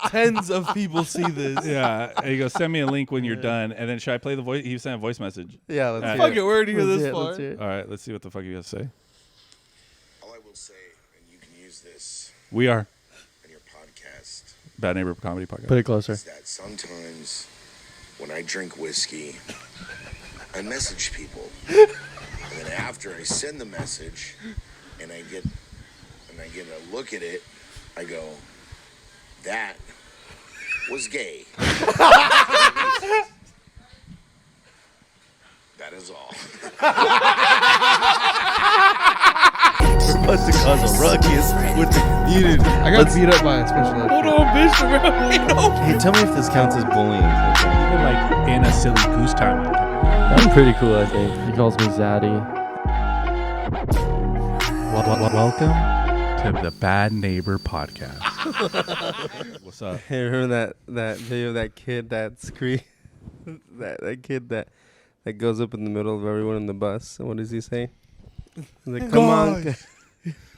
tens of people see this. Yeah, and he goes, send me a link when you're done, and then should I play the voice? He sent a voice message. Yeah, let's fuck it. We're already here this far. All right, let's see what the fuck you guys say. All I will say, and you can use this We are in your podcast, Bad Neighbor Comedy Podcast. Put it closer. is that sometimes when I drink whiskey, I message people, and then after I send the message, and I get a look at it, I go, that was gay. That is all. We're about to cause a ruckus with the community. I got beat up by a special ed. Hold on, bitch. Hey, tell me if this counts as bullying. Even like in a silly goose time. I'm pretty cool, I think. He calls me Zaddy. Welcome to the Bad Neighbor Podcast. What's up? Hey, remember that video of that kid that scream, that kid that goes up in the middle of everyone in the bus. And what does he say? He's like, come on.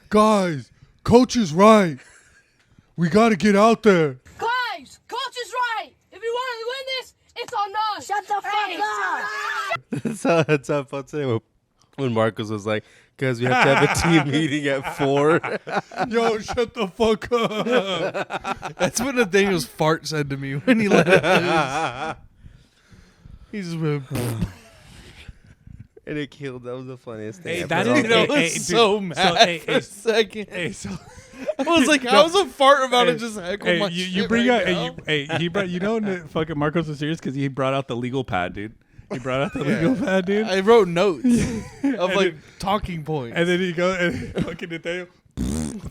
Guys, coach is right. We got to get out there. Guys, coach is right. If you want to win this, it's on us. Shut the fuck up. That's how fun today when Marcos was like, guys, we have to have a team meeting at 4. Yo, shut the fuck up. That's what Nathaniel's fart said to me when he let it loose. He just went... And it killed. That was the funniest thing. Hey, I've that ever is- seen. I Hey, was hey, so dude. mad for a second. Hey, so I was like, how's a fart about to just heckle hey, my you shit bring right out, now? he brought, you know, when fucking Marcos was serious because he brought out the legal pad, dude. He brought out the legal pad, dude. I wrote notes of And like then- talking points. And then he goes, and fucking Nathaniel,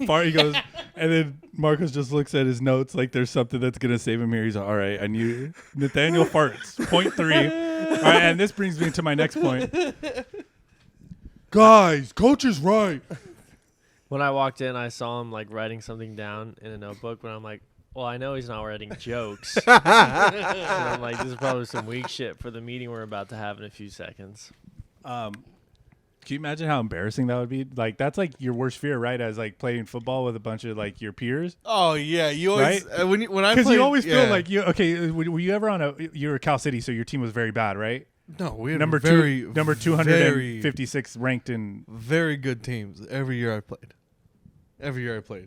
fart, he goes, and then Marcos just looks at his notes like there's something that's going to save him here. He's like, all right, I knew Nathaniel farts, point 3. All right, and this brings me to my next point. Guys, coach is right. When I walked in, I saw him like writing something down in a notebook, but I'm like, well, I know he's not writing jokes. So I'm like, this is probably some weak shit for the meeting we're about to have in a few seconds. Can you imagine how embarrassing that would be? Like, that's like your worst fear, right? As like playing football with a bunch of like your peers. Oh yeah, you always Right? when I Because played, you always feel yeah. like you. Okay, were you ever on you were Cal City, so your team was very bad, right? No, we had Number very, 256 ranked in. very good teams every year I played.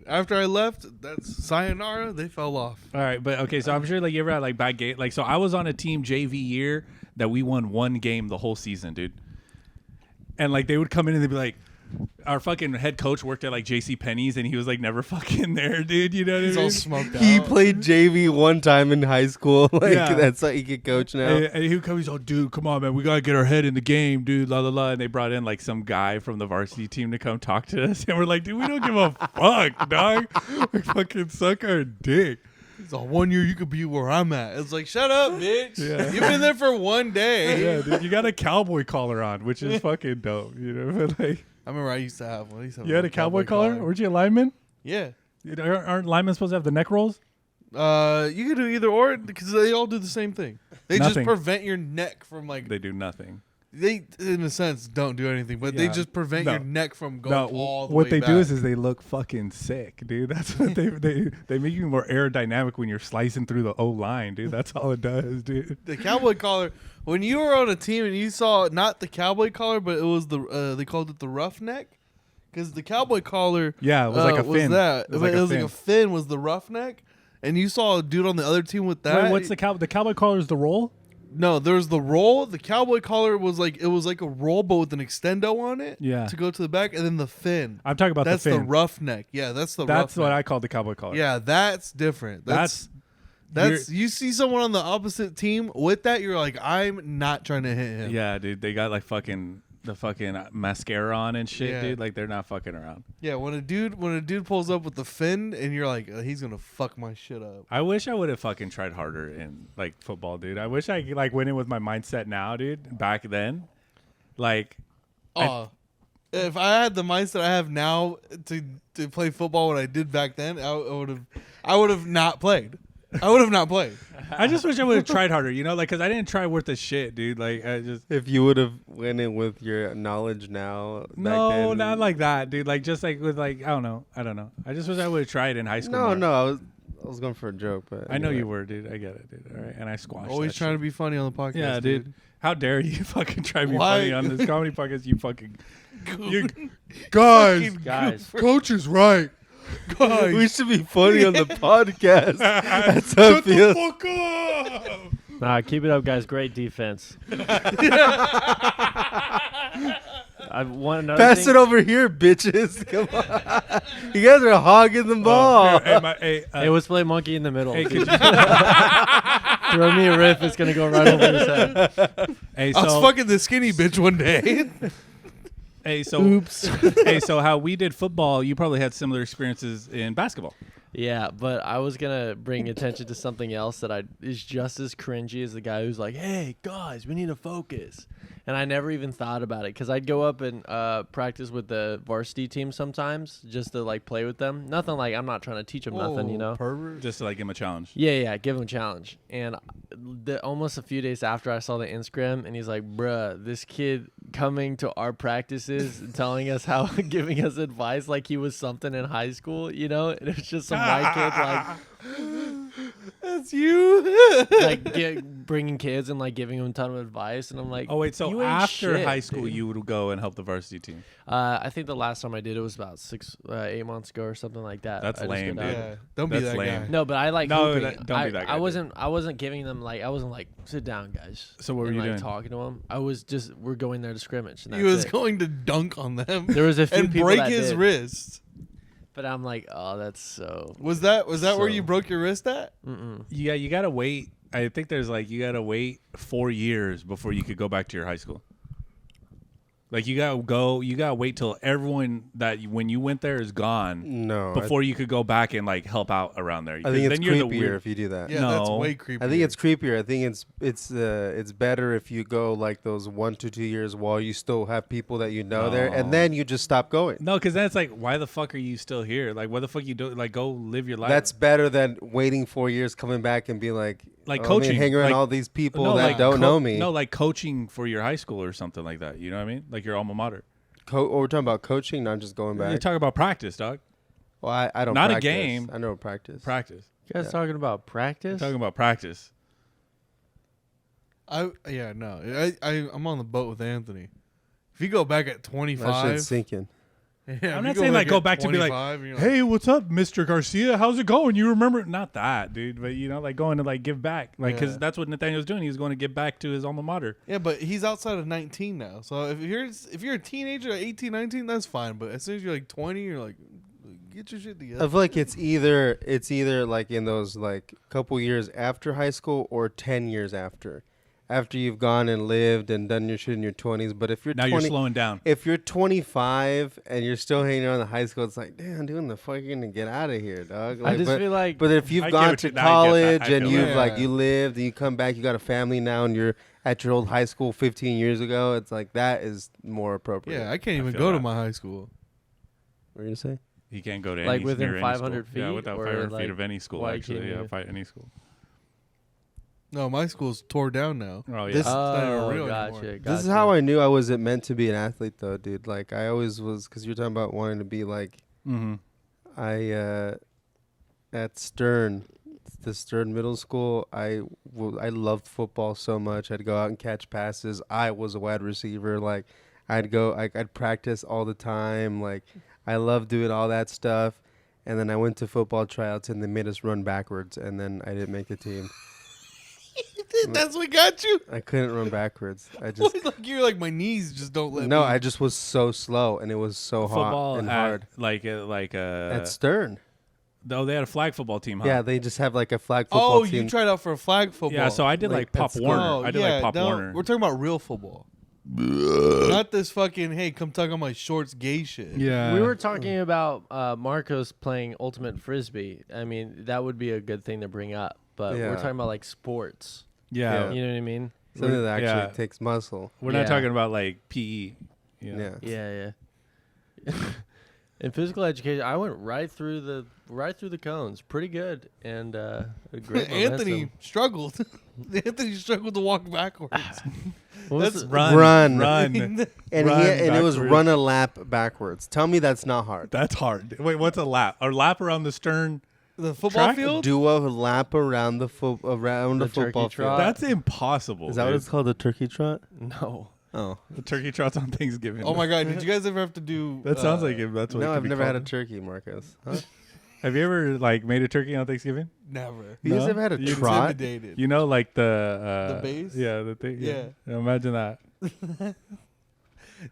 After I left, that's sayonara. They fell off. All right, but okay, so I'm sure like you ever had like bad game. Like, so I was on a team JV year that we won one game the whole season, dude. And like they would come in and they'd be like, our fucking head coach worked at like JC Penney's and he was like never fucking there, dude. You know what He's I mean? all smoked out. He played JV one time in high school. Like, Yeah. that's how he could coach now. And he would come, he's like, dude, come on, man. We got to get our head in the game, dude, la, la, la. And they brought in, like, some guy from the varsity team to come talk to us. And we're like, dude, we don't give a fuck, dog. We fucking suck our dick. It's all 1 year you could be where I'm at. It's like, shut up, bitch. Yeah. You've been there for one day. Yeah, dude, you got a cowboy collar on, which is fucking dope, you know? But, like, I remember I used to have one. you had a cowboy collar? Weren't you a lineman? Yeah. Aren't linemen supposed to have the neck rolls? You could do either or because they all do the same thing. They Nothing. just prevent your neck from like They do nothing. they in a sense don't do anything, but they Yeah. just prevent No. your neck from going No, all the what way they back. do is they look fucking sick, dude. That's what they make you more aerodynamic when you're slicing through the O line, dude. That's all it does, dude. the cowboy collar. When you were on a team and you saw not the cowboy collar, but it was the they called it the roughneck, because the cowboy collar Yeah, it was like a was fin. that It was But like it a was like fin. a fin was the roughneck, and you saw a dude on the other team with that. Wait, what's the cowboy collar is the roll? No, there's the roll. The cowboy collar was like it was like a roll, but with an extendo on it. Yeah. To go to the back, and then the fin. I'm talking about That's the the fin. roughneck. Yeah, that's the. That's what roughneck. I call the cowboy collar. Yeah, that's different. That's you see someone on the opposite team with that, you're like, I'm not trying to hit him. Yeah, dude. They got like the fucking mascara on and shit, Yeah. dude. Like they're not fucking around. Yeah, when a dude pulls up with the fin, and you're like, he's gonna fuck my shit up. I wish I would have fucking tried harder in like football, dude. I wish I like went in with my mindset now, dude. Back then, like, If I had the mindset I have now to play football, what I did back then, I would have not played. I would have not played. I just wish I would have tried harder, you know, like because I didn't try worth a shit, dude. Like I just If you would have went in with your knowledge now, back no, then, not like that, dude. Like just like with like I don't know. I just wish I would have tried in high school. No, more. no. was going for a joke, but I know anyway. you were, dude. I get it, dude. All right, and I squashed. Always that trying shit. to be funny on the podcast. Yeah, dude. How dare you fucking try to be Why? funny on this comedy podcast? You fucking. You, Guys, coach is right. Guys, We should be funny on the podcast. That's how it feels. Fuck up. nah, keep it up, guys. Great defense. I want another Pass thing. it over here, bitches. Come on. You guys are hogging the ball. Hey, Hey, let's play monkey in the middle. hey, could you, Throw me a riff, it's gonna go right over his head. hey, I was so, fucking this skinny bitch one day. hey, so, Oops. hey, so how we did football, you probably had similar experiences in basketball. Yeah, but I was gonna bring attention to something else that is just as cringy as the guy who's like, "Hey guys, we need to focus," and I never even thought about it because I'd go up and practice with the varsity team sometimes just to like play with them. Nothing like I'm not trying to teach them nothing, you know. Pervert. Just to like give him a challenge. Yeah, give him a challenge. And almost a few days after I saw the Instagram, and he's like, "Bruh, this kid coming to our practices, and telling us how, giving us advice like he was something in high school, you know?" And it's just some white kid That's you. bringing kids and like giving them a ton of advice, and I'm like, Oh wait, so "You ain't after shit, high school, dude." you would go and help the varsity team. I think the last time I did it was about 8 months ago or something like that. That's I just lame, got out. dude. Yeah, don't be That's that lame. guy. No, but I like No, hooping. don't be that guy, I dude. wasn't giving them like I wasn't like sit down, guys. So what were and, you like, doing? Talking to them. I was just we're going there to scrimmage. And He that's was it. going to dunk on them There was a few and people break that his did. wrist. But I'm like, oh, that's so. Was that where So- you broke your wrist at? Yeah, you gotta wait. I think there's like you gotta wait 4 years before you could go back to your high school. Like you gotta wait till everyone that when you went there is gone No. before you could go back and like help out around there. I think it's then you're the creepier weird. if you do that. Yeah, that's No. way creepy. I think it's creepier. I think it's better if you go like those 1 to 2 years while you still have people that you know there, and No. then you just stop going. No, because then it's like, why the fuck are you still here? Like, what the fuck you do? Like, go live your life. That's better than waiting 4 years, coming back and being like coaching, hang around like- all these people no, that like don't know me. No, like coaching for your high school or something like that. You know what I mean? Like your alma mater. Or we're talking about coaching, not just going You're back. talking about practice, dog. Well, I don't Not a practice. game. I know practice. Practice. You guys talking about practice? Talking about practice. I'm on the boat with Anthony. If you go back at That 25, shit's sinking. yeah, I'm if not you saying like go at back to be like, 25 and you're hey, what's up, Mr. Garcia? How's it going? You remember? Not that, dude. But you know, like going to like give back, like because Yeah. that's what Nathaniel was doing. He was going to give back to his alma mater. yeah, but he's outside of 19 now. So if you're a teenager at 18, 19, that's fine. But as soon as you're like 20, you're like, get your shit I together. feel like it's either like in those like couple years after high school or 10 years after you've gone and lived and done your shit in your 20s. But if you're Now 20, you're slowing down. if you're 25 and you're still hanging around the high school, it's like, damn, dude, when the fuck are you gonna get out of here, dog? I just but, feel like but if I you've get gone what to you- now I get that. college I and feel you've that. like Yeah. you lived and you come back, you got a family now, and you're at your old high school 15 years ago, it's like that is more appropriate. Yeah, I can't even feel go to that. my high school. What are you gonna say? He can't go to Like any within near any 500 school. Yeah, feet without or 500 feet like of any school. why Actually, can't yeah, you? fight any school. No, my school's tore down now. Oh yeah. This- not even oh, real gotcha, anymore. gotcha. This is how I knew I wasn't meant to be an athlete, though, dude. Like I always was, because you're talking about wanting to be like mm-hmm. at Stern, the Stern Middle School. I loved football so much. I'd go out and catch passes. I was a wide receiver. Like I'd practice all the time. Like I loved doing all that stuff. And then I went to football tryouts and they made us run backwards. And then I didn't make the team. That's what got you. I couldn't run backwards. I just Like you're like my knees just don't let no. me. I just was so slow and it was so Football hot and at, hard. like At Stern. though they had a flag football team. Huh? Yeah, they just have like a flag football Oh, team. you tried out for a flag football. Yeah, so I did Like, like Pop at school. Warner. Oh, I did yeah, like Pop no, Warner. We're talking about real football. Not this fucking, hey, come tug on my shorts gay shit. Yeah, We were talking about Marcos playing ultimate frisbee. I mean, that would be a good thing to bring up. But Yeah. we're talking about like sports. Yeah, You know what I mean? Something that actually Yeah. takes muscle. we're Yeah. not talking about like PE. You know? Yeah. Yeah. In physical education, I went right through the cones, pretty good, and a great Anthony momentum. struggled. Anthony struggled to walk backwards. What was That's the- Run. run. And Run it was backwards. run a lap backwards. Tell me that's not hard. That's hard. Wait, what's a lap? A lap around the stern The football Track? field? Do a lap around the The turkey football trot. field. That's impossible. Is that what dude. it's called? The turkey trot? No. Oh. The turkey trot's on Thanksgiving. Oh my god! Did you guys ever have to do? That sounds like it. That's what. it No, could I've be never had a called. turkey, Marcus. Huh? Have you ever like made a turkey on Thanksgiving? Never. You guys No? ever had a You trot? Intimidated. You know, like the base? Yeah, the thing. Yeah. Imagine that.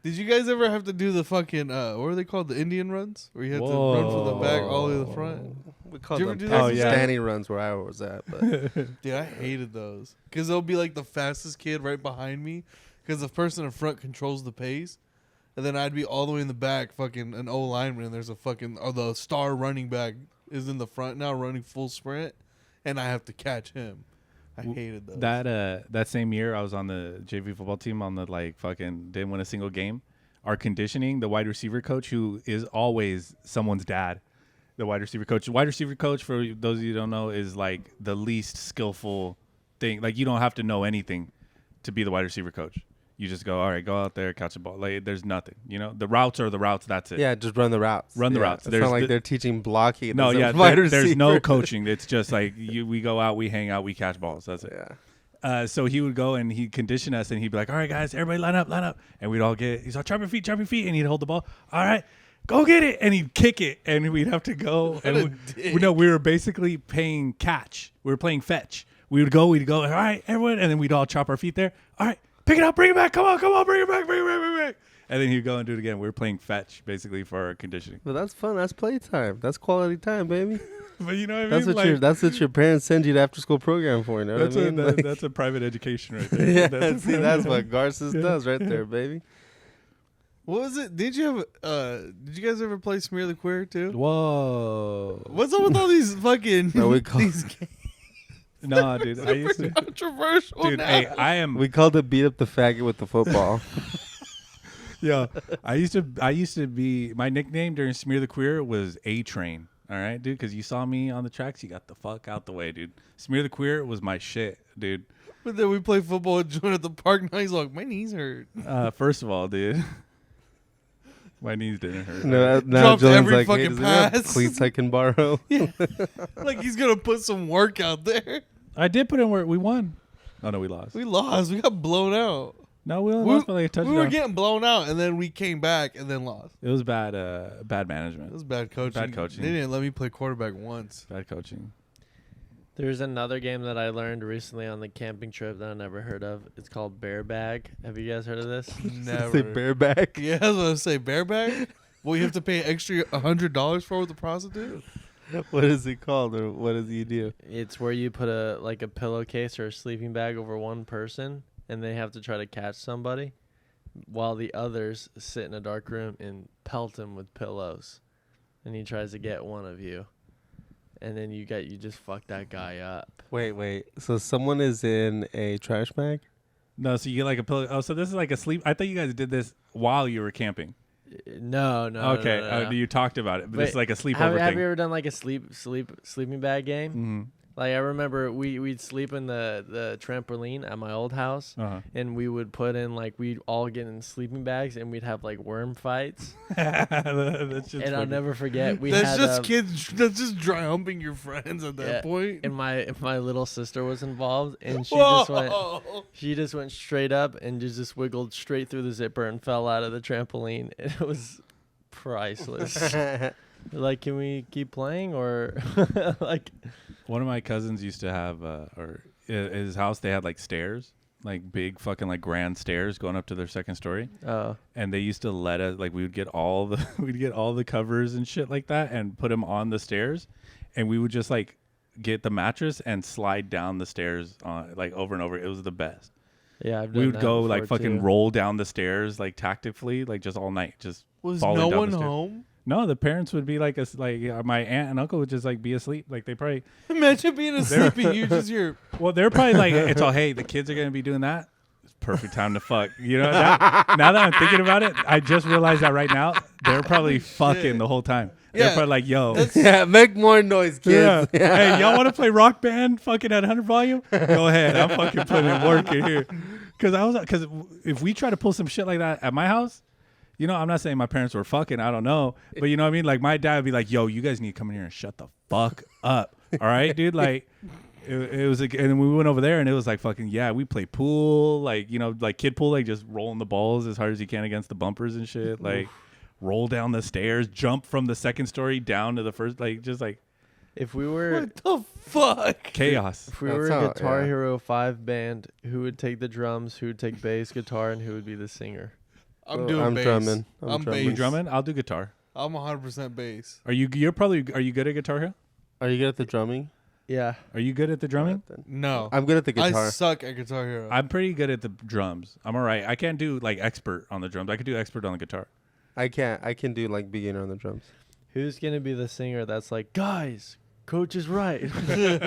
Did you guys ever have to do the fucking what are they called? The Indian runs, where you had to run from the back all the way to the front. We called Did you them ever do that? Pakistani runs where I was at. But Dude, I hated those because they'll be like the fastest kid right behind me, because the person in front controls the pace, and then I'd be all the way in the back, fucking an O lineman, and there's a fucking the star running back is in the front now running full sprint, and I have to catch him. I hated those. That same year, I was on the JV football team on the like fucking didn't win a single game. Our conditioning, the wide receiver coach, who is always someone's dad, the wide receiver coach. Wide receiver coach, for those of you who don't know, is like the least skillful thing. Like you don't have to know anything to be the wide receiver coach. You just go, all right, go out there, catch the ball. Like there's nothing, you know. The routes are the routes. That's it. yeah, just run the routes. Run the Yeah, routes. It's There's not like the- they're teaching blocking. No, as a yeah, wide there's no receiver. coaching. It's just like we go out, we hang out, we catch balls. That's it. Yeah. So he would go and he'd condition us, and he'd be like, all right, guys, everybody line up. And we'd all he's like, chop your feet. And he'd hold the ball. All right, go get it. And he'd kick it. And we'd have to go. And we were basically playing catch. We were playing fetch. We'd go, all right, everyone. And then we'd all chop our feet there. All right, pick it up, bring it back. Come on, bring it back. And then he'd go and do it again. We were playing fetch basically for our conditioning. But that's fun. That's playtime. That's quality time, baby. But you know what I That's mean? what that's what your parents send you to after school program for. You know what I mean? Like- that's a private education right there. yeah, That's that's what Garces does right there, baby. What was it? Did you guys ever play Smear the Queer too? Whoa. What's up with all these fucking No, we call- these games? No, dude. I used to. Controversial Dude, now. hey, I am. We called it beat up the faggot with the football. Yeah, I used to be. My nickname during Smear the Queer was A Train. All right, dude, because you saw me on the tracks, you got the fuck out the way, dude. Smear the Queer was my shit, dude. But then we play football and join at the park. Now he's like, my knees hurt. First of all, dude, my knees didn't hurt. No, now Dropped Julian's every like, hey, fucking does anyone have pass. cleats I can borrow? Like he's gonna put some work out there. I did put in work. We won. Oh no, we lost. We lost. We got blown out. No, we only lost by like a touchdown. We were getting blown out, and then we came back and then lost. It was bad. Bad It management. was bad coaching. Bad coaching. They didn't let me play quarterback once. Bad coaching. There's another game that I learned recently on the camping trip that I never heard of. It's called Bear Bag. Have you guys heard of this? Never. Say bareback. Yeah, I was gonna say bareback. Well, you have to pay extra $100 for with the prostitute. What is it called, or what does he do? It's where you put a pillowcase or a sleeping bag over one person, and they have to try to catch somebody, while the others sit in a dark room and pelt him with pillows, and he tries to get one of you, and then you just fuck that guy up. Wait. So someone is in a trash bag? No, so you get like a pillow. Oh, so this is like a sleep. I thought you guys did this while you were camping. No. Okay, no. you talked about it, but this is Wait, like a sleepover have thing. you ever done like a sleeping bag game? Mm-hmm. Like I remember we'd sleep in the trampoline at my old house, Uh-huh. and we would put in we'd all get in sleeping bags, and we'd have worm fights. That's just And I'll funny. never forget That's just kids. That's just dry humping your friends at that Yeah, point. And my little sister was involved, and Whoa. she just went straight up and just wiggled straight through the zipper and fell out of the trampoline. It was priceless. Like, can we keep playing or like? One of my cousins used to have, or at his house, they had stairs, big fucking grand stairs going up to their second story. Oh, And they used to let us, we would get all the covers and shit like that and put them on the stairs. And we would just get the mattress and slide down the stairs over and over. It was the best. yeah. I've We done would that go before, fucking too. roll down the stairs tactically, just all night, just Was falling no down one the stairs. home? No, the parents would be my aunt and uncle would just be asleep. They probably, Imagine being asleep and you just hear. well, they're probably it's all, hey, the kids are going to be doing that. It's perfect time to fuck. You know, now that I'm thinking about it, I just realized that right now. They're probably fucking the whole time. They're Yeah, probably yo. Yeah, make more noise, Yeah. kids. Hey, y'all want to play Rock Band fucking at 100 volume? Go ahead. I'm fucking putting in work in here. Because if we try to pull some shit like that at my house, you know, I'm not saying my parents were fucking, I don't know, but you know what I mean? Like my dad would be like, yo, you guys need to come in here and shut the fuck up. All right, dude? Like it was like, and we went over there and it was like fucking, yeah, we play pool, like, you know, like kid pool, like just rolling the balls as hard as you can against the bumpers and shit. Like roll down the stairs, jump from the second story down to the first, like just like If we were What the fuck? chaos. if we That's were how- a Guitar yeah. Hero 5 band, who would take the drums, who would take bass, guitar, and who would be the singer? I'm doing I'm bass. drumming. I'm drumming. You bass. drumming? I'll do guitar. I'm 100% bass. Are you good at Guitar Hero? Are you good at the drumming? Yeah. Are you good at the drumming? No. I'm good at the I guitar. suck at Guitar Hero. I'm pretty good at the drums. I'm all right. I can't do like expert on the drums. I could do expert on the guitar. I can't. I can do like beginner on the drums. Who's gonna be the singer that's like, guys, coach is right.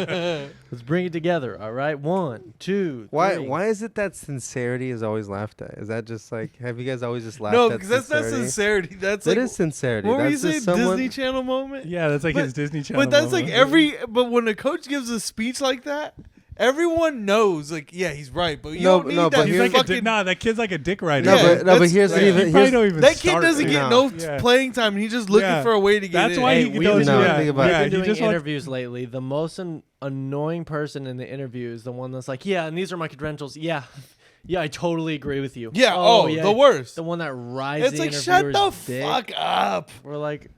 Let's bring it together. All right, 1, 2, Why? 3. Why is it that sincerity is always laughed at? Is that just like? Have you guys always just laughed no, at because that's not sincerity. That's That like, is sincerity. what were you That's saying? just someone. Disney Channel moment? Yeah, that's like But- his Disney Channel. But that's like moment. but when a coach gives a speech like that, everyone knows, like, yeah, he's right. But you No, don't need no, but that He's here's- like a fucking... dick. Nah, that kid's like a dick rider. No, Yeah, but that's- here's yeah. an even. He probably Here's, don't even that kid start. doesn't get No. no Yeah. playing time, and he's just looking Yeah. for a way to get That's in. why Hey, he we've does. been doing- Yeah, think about it. yeah. been He doing just wants. interviews lately. The most annoying person in the interview is the one that's like, yeah, and these are my credentials. Yeah, yeah, I totally agree with you. Yeah, the worst. The one that rides It's the like, shut interviewer's the dick. fuck up. We're like,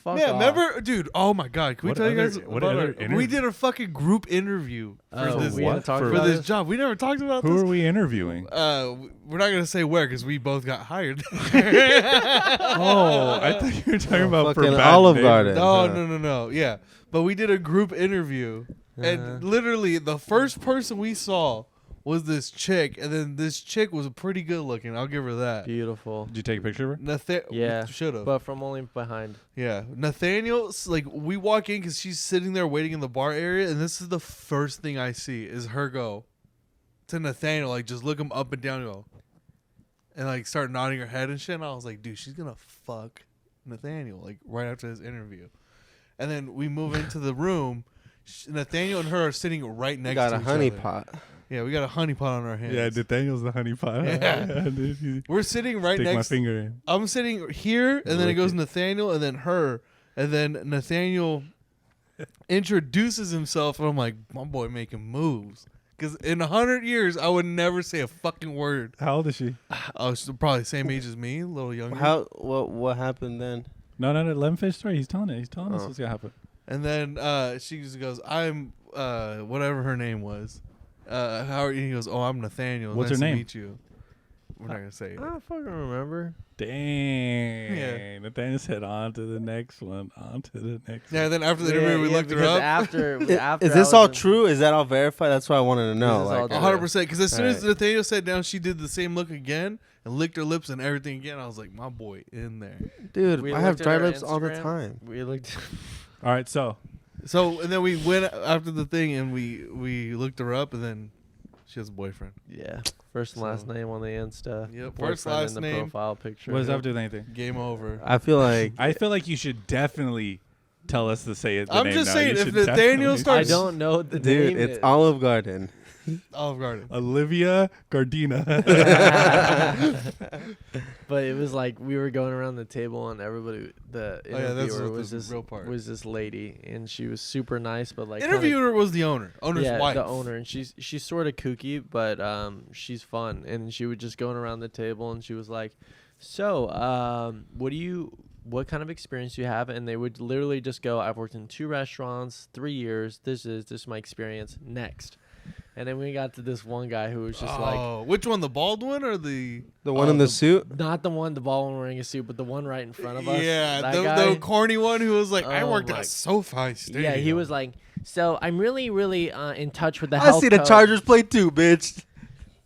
fuck Yeah, off. remember, dude, oh my God. Can we What tell you other- guys what about other it? interview? We did a fucking group interview for Oh, this, we what? haven't talked For for about this this? job. We never talked about Who this. are we interviewing? We're not going to say where because we both got hired. Oh, I thought you were talking about for fucking Bad Olive Neighbor. Garden. No. Yeah. But we did a group interview. And literally, the first person we saw was this chick. And then this chick was pretty good looking. I'll give her that. Beautiful. Did you take a picture of her? Yeah, Should have. but from only behind. Yeah. Nathaniel, like, we walk in because she's sitting there waiting in the bar area. And this is the first thing I see is her go to Nathaniel, like, just look him up and down and go. And, like, start nodding her head and shit. And I was like, dude, she's going to fuck Nathaniel, like, right after this interview. And then we move into the room. Nathaniel and her are sitting right next got to a each honey other. pot. Yeah, we got a honey pot on our hands. Yeah, Nathaniel's the honey pot. Yeah. Dude, you We're sitting right stick my next. finger in. I'm sitting here, and then it Lick goes it. Nathaniel, and then her, and then Nathaniel introduces himself, and I'm like, my boy making moves. Because in 100 years, I would never say a fucking word. How old is she? I was probably the same age as me, a little younger. How? What happened then? No, let him finish story. He's telling it. He's telling us Oh. what's gonna happen. And then she just goes, I'm whatever her name was. How are you? He goes, oh, I'm Nathaniel. What's nice her to name? meet you. We're not gonna say it. I don't fucking remember. Dang. Yeah. Nathaniel said on to the next one. On to the next Yeah. one. Then after the interview, we looked her because up. After Is I this was all in- true? Is that all verified? That's what I wanted to know. This is all Like, true. 100%. Because as soon as Alright. Nathaniel sat down, she did the same look again and licked her lips and everything again. I was like, my boy in there. dude, we I have looked at dry her lips all the Instagram. time. We looked. All right, so So and then we went after the thing and we looked her up and then she has a boyfriend. Yeah, first and last So- name on the Insta. Yep, boyfriend first, last in the name. profile picture. what does that have to do with anything? Game over. I feel like I feel like you should definitely tell us to say it. the I'm name just now. saying, You if should Nathaniel definitely- I starts- don't know what the dude, name it's is. Olive Garden. Olive Garden. Olivia Gardena. But it was like we were going around the table and everybody, the Oh, yeah, that's interviewer what was the this real part. was this lady, and she was super nice, but like kinda- Interviewer was the owner's yeah, wife. the owner, and she's sort of kooky, but she's fun, and she would just going around the table, and she was like, "So, what kind of experience do you have?" And they would literally just go, "I've worked in 2 restaurants, 3 years. This is my experience. Next." And then we got to this one guy who was just like, Oh, which one, the bald one or the? The one in the suit. not the ball one wearing a suit, but the one right in front of us. Yeah, that the guy. corny one who was like, I Oh worked my- at SoFi Stadium. Yeah, he was like, so I'm really in touch with the I health see the code Chargers play too, bitch.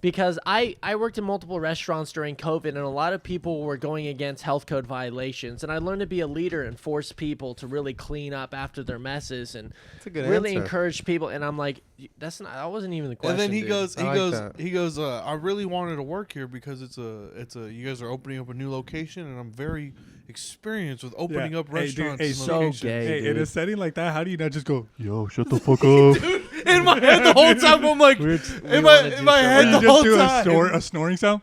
because I worked in multiple restaurants during COVID, and a lot of people were going against health code violations, and I learned to be a leader and force people to really clean up after their messes and That's a good really answer. encourage people. And I'm like, that wasn't even the question. And then he dude. goes, I like that. he goes. I really wanted to work here because it's a. You guys are opening up a new location, and I'm very experienced with opening Yeah. up Hey, dude, restaurants. hey, and so locations. gay. Hey, in dude. a setting like that, how do you not just go, yo, shut the fuck up? In my head the whole time, I'm like, Weird. in wanna do my Or head you the just whole do time. a snoring sound?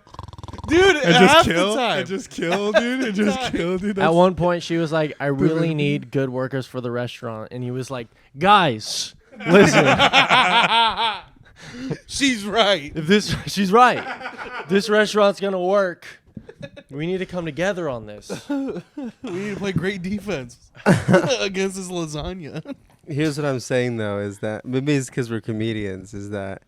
dude. And half just the kill. time. And just kill, dude. And just kill, dude. At That's- one point, she was like, "I really need good workers for the restaurant," and he was like, "Guys, listen, She's right. she's right. This restaurant's gonna work. We need to come together on this." We need to play great defense against this lasagna. Here's what I'm saying though: is that maybe it's because we're comedians. Is that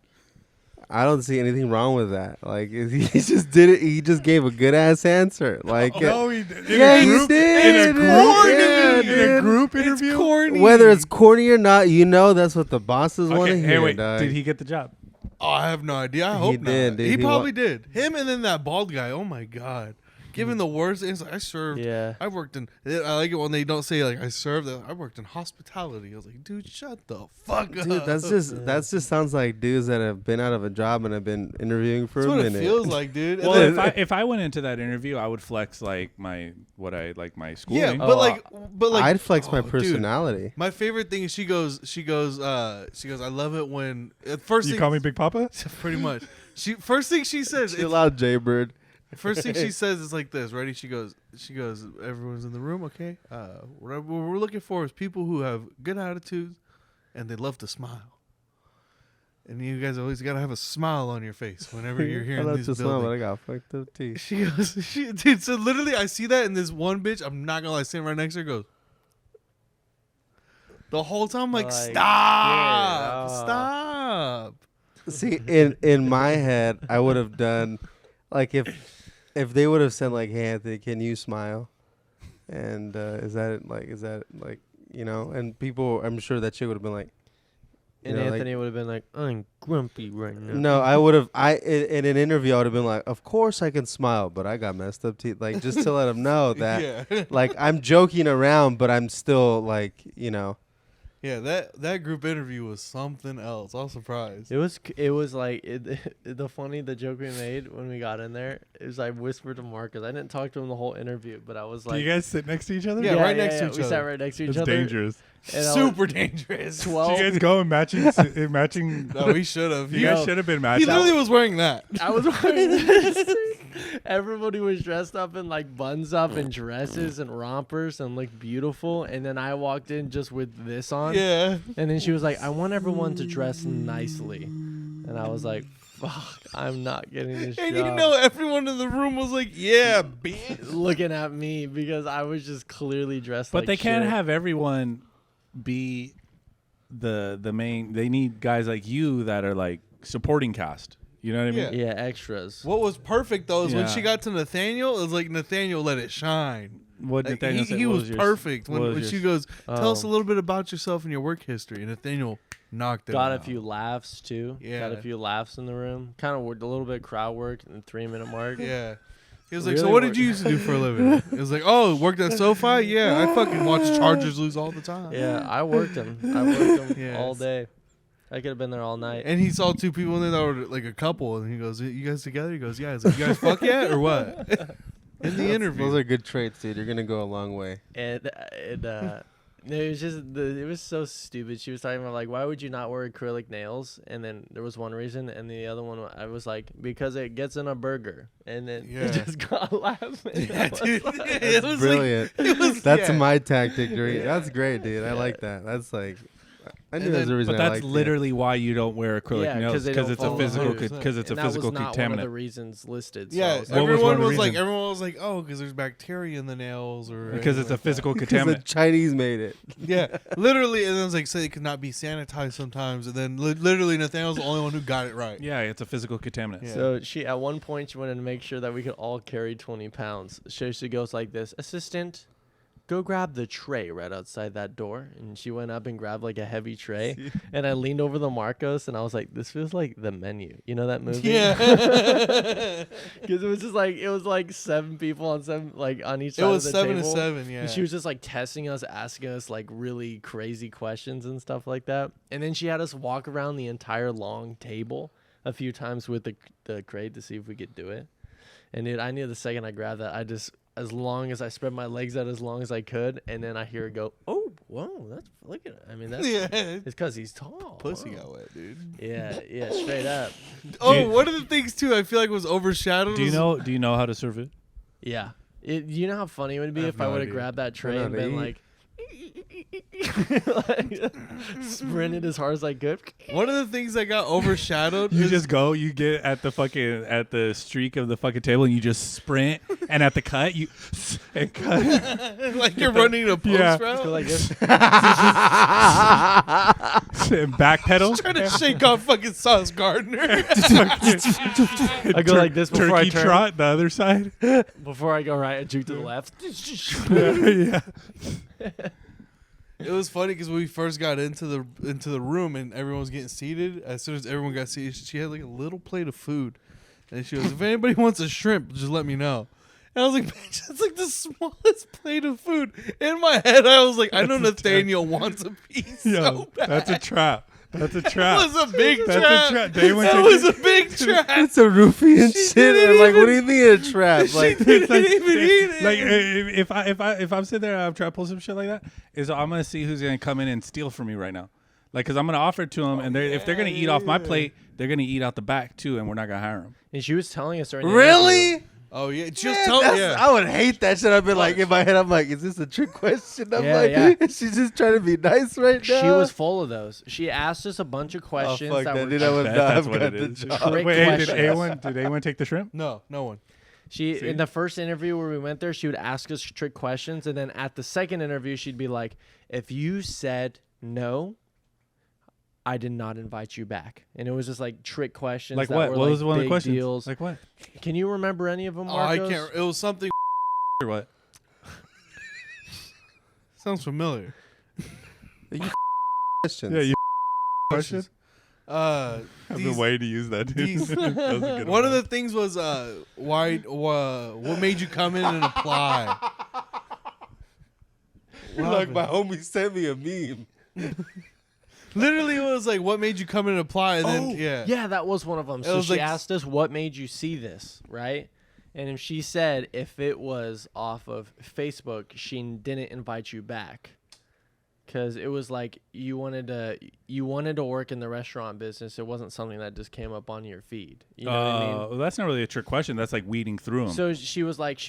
I don't see anything wrong with that. Like he just did it. He just gave a good ass answer. Like No, he did. yeah, he did. In a group, Yeah, in a dude. group interview. It's corny. Whether it's corny or not, you know that's what the bosses want to Okay, hear. hey, wait. dog. Did he get the job? Oh, I have no idea. I hope did, not. dude. He He probably did. Him and then that bald guy. Oh my god, giving the worst. It's like, I served. Yeah. I worked in. I like it when they don't say like I served. I worked in hospitality. I was like, dude, shut the fuck up. Dude, that's just sounds like dudes that have been out of a job and have been interviewing for That's a what it minute. feels like, dude. And Well, then- if I went into that interview, I would flex like my schooling. yeah, Oh, but like I'd flex my dude, personality. my favorite thing is she goes, I love it when at first You thing, call me Big Papa? pretty much. First thing she says, Chill out, Jaybird. first thing she says is like this. Ready? She goes, everyone's in the room, okay? What we're looking for is people who have good attitudes and they love to smile. And you guys always gotta have a smile on your face whenever you're here I in love these to smile, but I buildings. got fucked up teeth. She goes, dude. So literally, I see that, and this one bitch, I'm not gonna lie, sitting right next to her, goes. The whole time, I'm like, Like, stop, yeah. stop. See, in my head, I would have done like if they would have said like, "Hey, Anthony, can you smile?" And is that like you know? And people, I'm sure that chick would have been like, you And know, like- Anthony would have been like, "I'm grumpy right now." No, I would have. In an interview, I would have been like, "Of course I can smile, but I got messed up teeth." Like just to let them know that, Yeah. like I'm joking around, but I'm still like, you know. Yeah, that group interview was something else. I was surprised. It was like the joke we made when we got in there is I whispered to Marcus. I didn't talk to him the whole interview, but I was Do like, you guys sit next to each other? Yeah, right next to each We sat other. right next to each It's other. dangerous. And I was Super dangerous. 12. Did you guys go in matching? No, we should have. You guys should have been He matching. literally was wearing that. I was wearing this. Everybody was dressed up in like buns up and dresses and rompers and looked beautiful. And then I walked in just with this on. Yeah. And then she was like, "I want everyone to dress nicely." And I was like, "Fuck, I'm not getting this And job." you know, everyone in the room was like, "Yeah, bitch." Looking at me because I was just clearly dressed But like they can't shit. have everyone be the main. They need guys like you that are like supporting cast. You know what I mean? Yeah, extras. What was perfect though is when Yeah. she got to Nathaniel, it was like Nathaniel let it shine. What Like, Nathaniel said, he what was yours? perfect what when was she yours? goes, "Tell us a Oh. little bit about yourself and your work history." And Nathaniel knocked it Got out. a few laughs too. Got Yeah. a few laughs in the room. Kind of worked a little bit crowd work in the 3-minute mark. Yeah. He was like, Really "So what did worked. you used to do for a living?" It was like, "Oh, worked at SoFi? Yeah, I fucking watch Chargers lose all the time." Yeah, I worked them. I worked them Yes. all day. I could have been there all night. And he saw two people in there that were like a couple, and he goes, "You guys together?" He goes, "Yeah." He's like, "You guys fuck yet or what?" In the interview. Those are good traits, dude. You're gonna go a long way. And no, it was just it was so stupid. She was talking about like, why would you not wear acrylic nails? And then there was one reason, and the other one I was like, because it gets in a burger. And then Yeah. it just got laughing. Yeah, I was dude. like- It was Brilliant. Like, it was, That's yeah. my tactic during. Yeah. That's great, dude. I like that. That's like. I knew And there's a then- reason. But I that's liked literally why you don't wear acrylic Yeah, 'cause nails they because don't it's a follow physical 100%. because it's a and physical that was not one of the contaminant. reasons listed. So I Yeah, was like, What was one everyone was reason? like, "Oh, because there's bacteria in the nails, or Because it's a physical it. Because the contaminant. Chinese made it. yeah, literally." And then it was like, "Say it could not be sanitized sometimes," and then literally Nathaniel's the only one who got it right. Yeah, it's a physical contaminant. Yeah. So she at one point she wanted to make sure that we could all carry 20 pounds. So she goes like this, "Assistant, go grab the tray right outside that door." And she went up and grabbed like a heavy tray. And I leaned over the Marcos and I was like, "This feels like The Menu." You know that movie? Yeah, Because it was like 7 people on on each it side was of the 7 table. to 7. Yeah, And she was just like testing us, asking us like really crazy questions and stuff like that. And then she had us walk around the entire long table a few times with the crate to see if we could do it. And I knew the second I grabbed that, as long as I spread my legs out as long as I could, and then I hear her go, "Oh, Whoa, that's look at. I mean, that's Yeah. it's because he's tall. Pussy Whoa. got wet, dude. Yeah, straight up. Oh, one of the things too I feel like was overshadowed. Do you know how to serve it? Yeah. You know how funny it would be I have if I no would have idea. grabbed that tray know and how to been eat. like, sprinted as hard as I could. One of the things that got overshadowed. You is- just go, you get at the streak of the fucking table, and you just sprint, and at the cut you and cut like you're running a post Yeah. route. Go like this. and backpedal. Trying to shake off fucking Sauce Gardner. I go like this before I Turkey turn. trot the other side. Before I go right, I juke to the left. Yeah. It was funny because when we first got into the room and everyone was getting seated, as soon as everyone got seated, she had like a little plate of food, and she goes, "If anybody wants a shrimp, just let me know." And I was like, "Bitch, that's like the smallest plate of food." In my head, I was like, "I know Nathaniel wants a piece Yo, so bad." that's a trap. That's a That trap. was a big That's trap. a trap. They went That to- was a big trap. It's a roofie and She shit. didn't And like, what do even- you mean a trap? She Like, didn't even eat it. Like if I'm sitting there and I'm trying to pull some shit like that, is I'm gonna see who's gonna come in and steal from me right now. Like, cause I'm gonna offer it to them, and if they're gonna eat off my plate, they're gonna eat out the back too, and we're not gonna hire them. And she was telling us during the really? interview- Oh yeah, just Man, tell that's- yeah. I would hate that shit. I've been like, in my head, I'm like, is this a trick question? I'm Yeah, like, yeah. she's just trying to be nice right now. She was full of those. She asked us a bunch of Oh, questions fuck that that, were dude. I would not That's have what got it the is. job. Trick Wait, questions. did anyone take the shrimp? No one. She See? in the first interview where we went there, she would ask us trick questions, and then at the second interview, she'd be like, "If you said no, I did not invite you back." And it was just like trick questions. Like that what? Were, What like, was one of the big questions? Deals. Like what? Can you remember any of them? Oh, I Marcos? can't. It was something. Or what? Sounds familiar. Questions. Yeah, you question. Uh, I've these- been waiting to use that. Dude. these- That was a good one of the things was what made you come in and apply? Like, my homie sent me a meme. Literally, it was like, what made you come in and apply? And then Yeah, that was one of them. So was she like- asked us, "What made you see this?" Right? And if she said if it was off of Facebook, she didn't invite you back, because it was like you wanted to work in the restaurant business. It wasn't something that just came up on your feed. You know what I mean? Well, that's not really a trick question. That's like weeding through them. So she was like,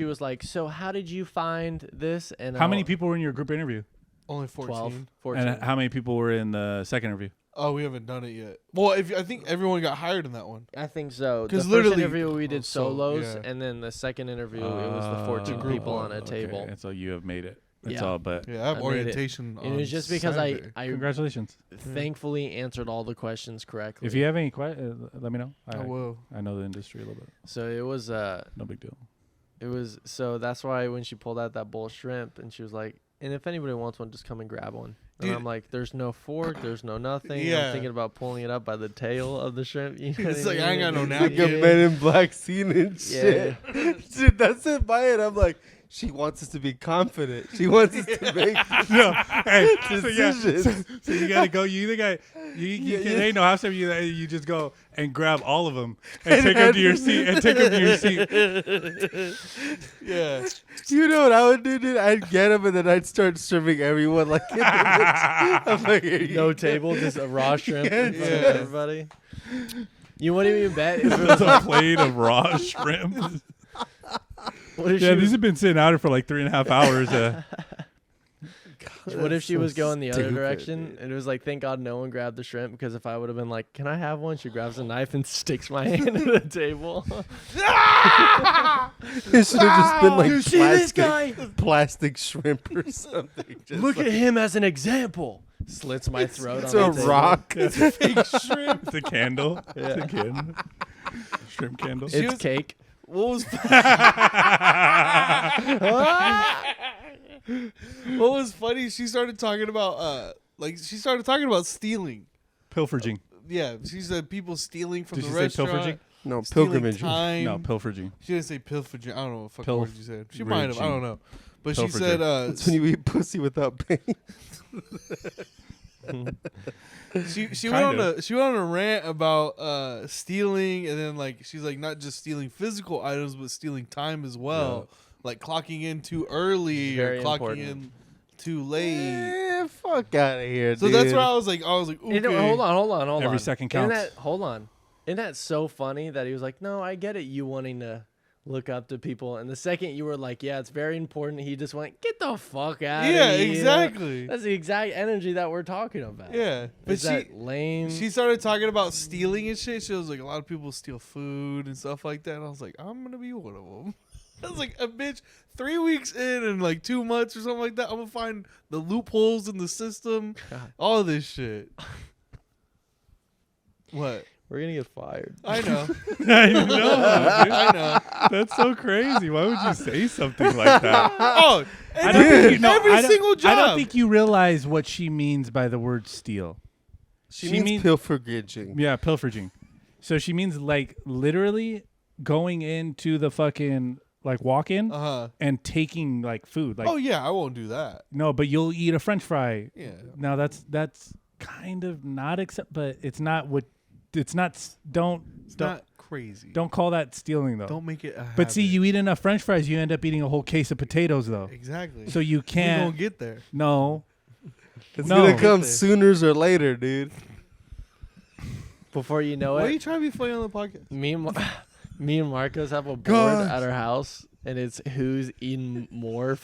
so how did you find this? And How many people were in your group interview? only 14. 12, 14. And how many people were in the second interview? Oh, we haven't done it yet. Well, I think everyone got hired in that one. I think so. The 'Cause first literally- interview we did so, solos, yeah. and then the second interview it was the 14 group people one. on a table. And so you have made it. That's Yeah. all. But Yeah, I have I made it. orientation. And it on was just because Saturday. I congratulations. thankfully answered all the questions correctly. If you have any questions, let me know. I will. I know the industry a little bit. So it was No big deal. so that's why when she pulled out that bowl of shrimp and she was like, and if anybody wants one, just come and grab one. And Dude. I'm like, there's no fork, there's no nothing. Yeah. I'm thinking about pulling it up by the tail of the shrimp. You know It's what like, I ain't got no mean? Like a napkin. Men in Black scene and shit. Yeah. Dude, that's it. By it, I'm like, she wants us to be confident. She wants us to make. No, hey, so yeah, Decisions. so you gotta go. You either got you Yeah, there ain't no house step. You just go and grab all of them and And take them to your seat and take them to your seat. Yeah. You know what I would do, dude? I'd get them and then I'd start serving everyone like. In the I'm like, here you No go. table, just a raw shrimp in front of Yeah. everybody. You wouldn't even bet if it It's was a plate of raw shrimp. what if Yeah, she these have been sitting out here for like 3.5 hours. What if she was going the other stupid, direction? dude. And it was like, thank God no one grabbed the shrimp, because if I would have been like, can I have one? She grabs a knife and sticks my hand at the table. It should have just been like You see this plastic, guy? plastic shrimp or something. Just Look like, at him as an example. Slits my throat it's on a the table. rock. Fake shrimp. It's a candle. It's a candle. Shrimp candle. She It's was- cake. What was what was funny? She started talking about stealing. Pilferaging. Yeah, she said people stealing from Did the she say restaurant. pilferaging? No, stealing pilgrimage. time. No, pilferaging. She didn't say pilferaging. I don't know what fucking Pilf- word she said. She might have. I don't know. But she Pilferaging. said That's when you eat pussy without pain. she went on Kind a rant about stealing, and then like she's like not just stealing physical items but stealing time as well. Like clocking in too early Very or clocking important. in too late. Fuck out of here, So dude. that's where I was like, okay. Hold on. Every second counts. Hold on. Isn't that so funny that he was like, no, I get it, you wanting to look up to people. And the second you were like, yeah, it's very important, he just went, get the fuck out of here. Yeah, exactly. That's the exact energy that we're talking about. Yeah, but Is that lame? she started talking about stealing and shit. She was like, a lot of people steal food and stuff like that. And I was like, I'm gonna be one of them. I was like, a bitch, 3 weeks in and like 2 months or something like that, I'm gonna find the loopholes in the system, all this shit. What? We're gonna get fired. I know. I know. Dude. I know. That's so crazy. Why would you say something like that? Oh, I don't think you know. every single job. I don't think you realize what she means by the word steal. She means pilferaging. Yeah, pilferaging. So she means like literally going into the fucking like walk-in and taking like food. Like, oh yeah, I won't do that. no, but you'll eat a French fry. Yeah. Now that's kind of not but it's not what. It's not. Don't crazy. Don't call that stealing though. Don't make it. But see, you eat enough French fries, you end up eating a whole case of potatoes though. Exactly. So you We can't. gonna get there. No. It's No. gonna come sooners or later, dude. Before you know Why are it, you trying to be funny on the podcast? me and Marcos have a board God. at our house, and it's who's eating more.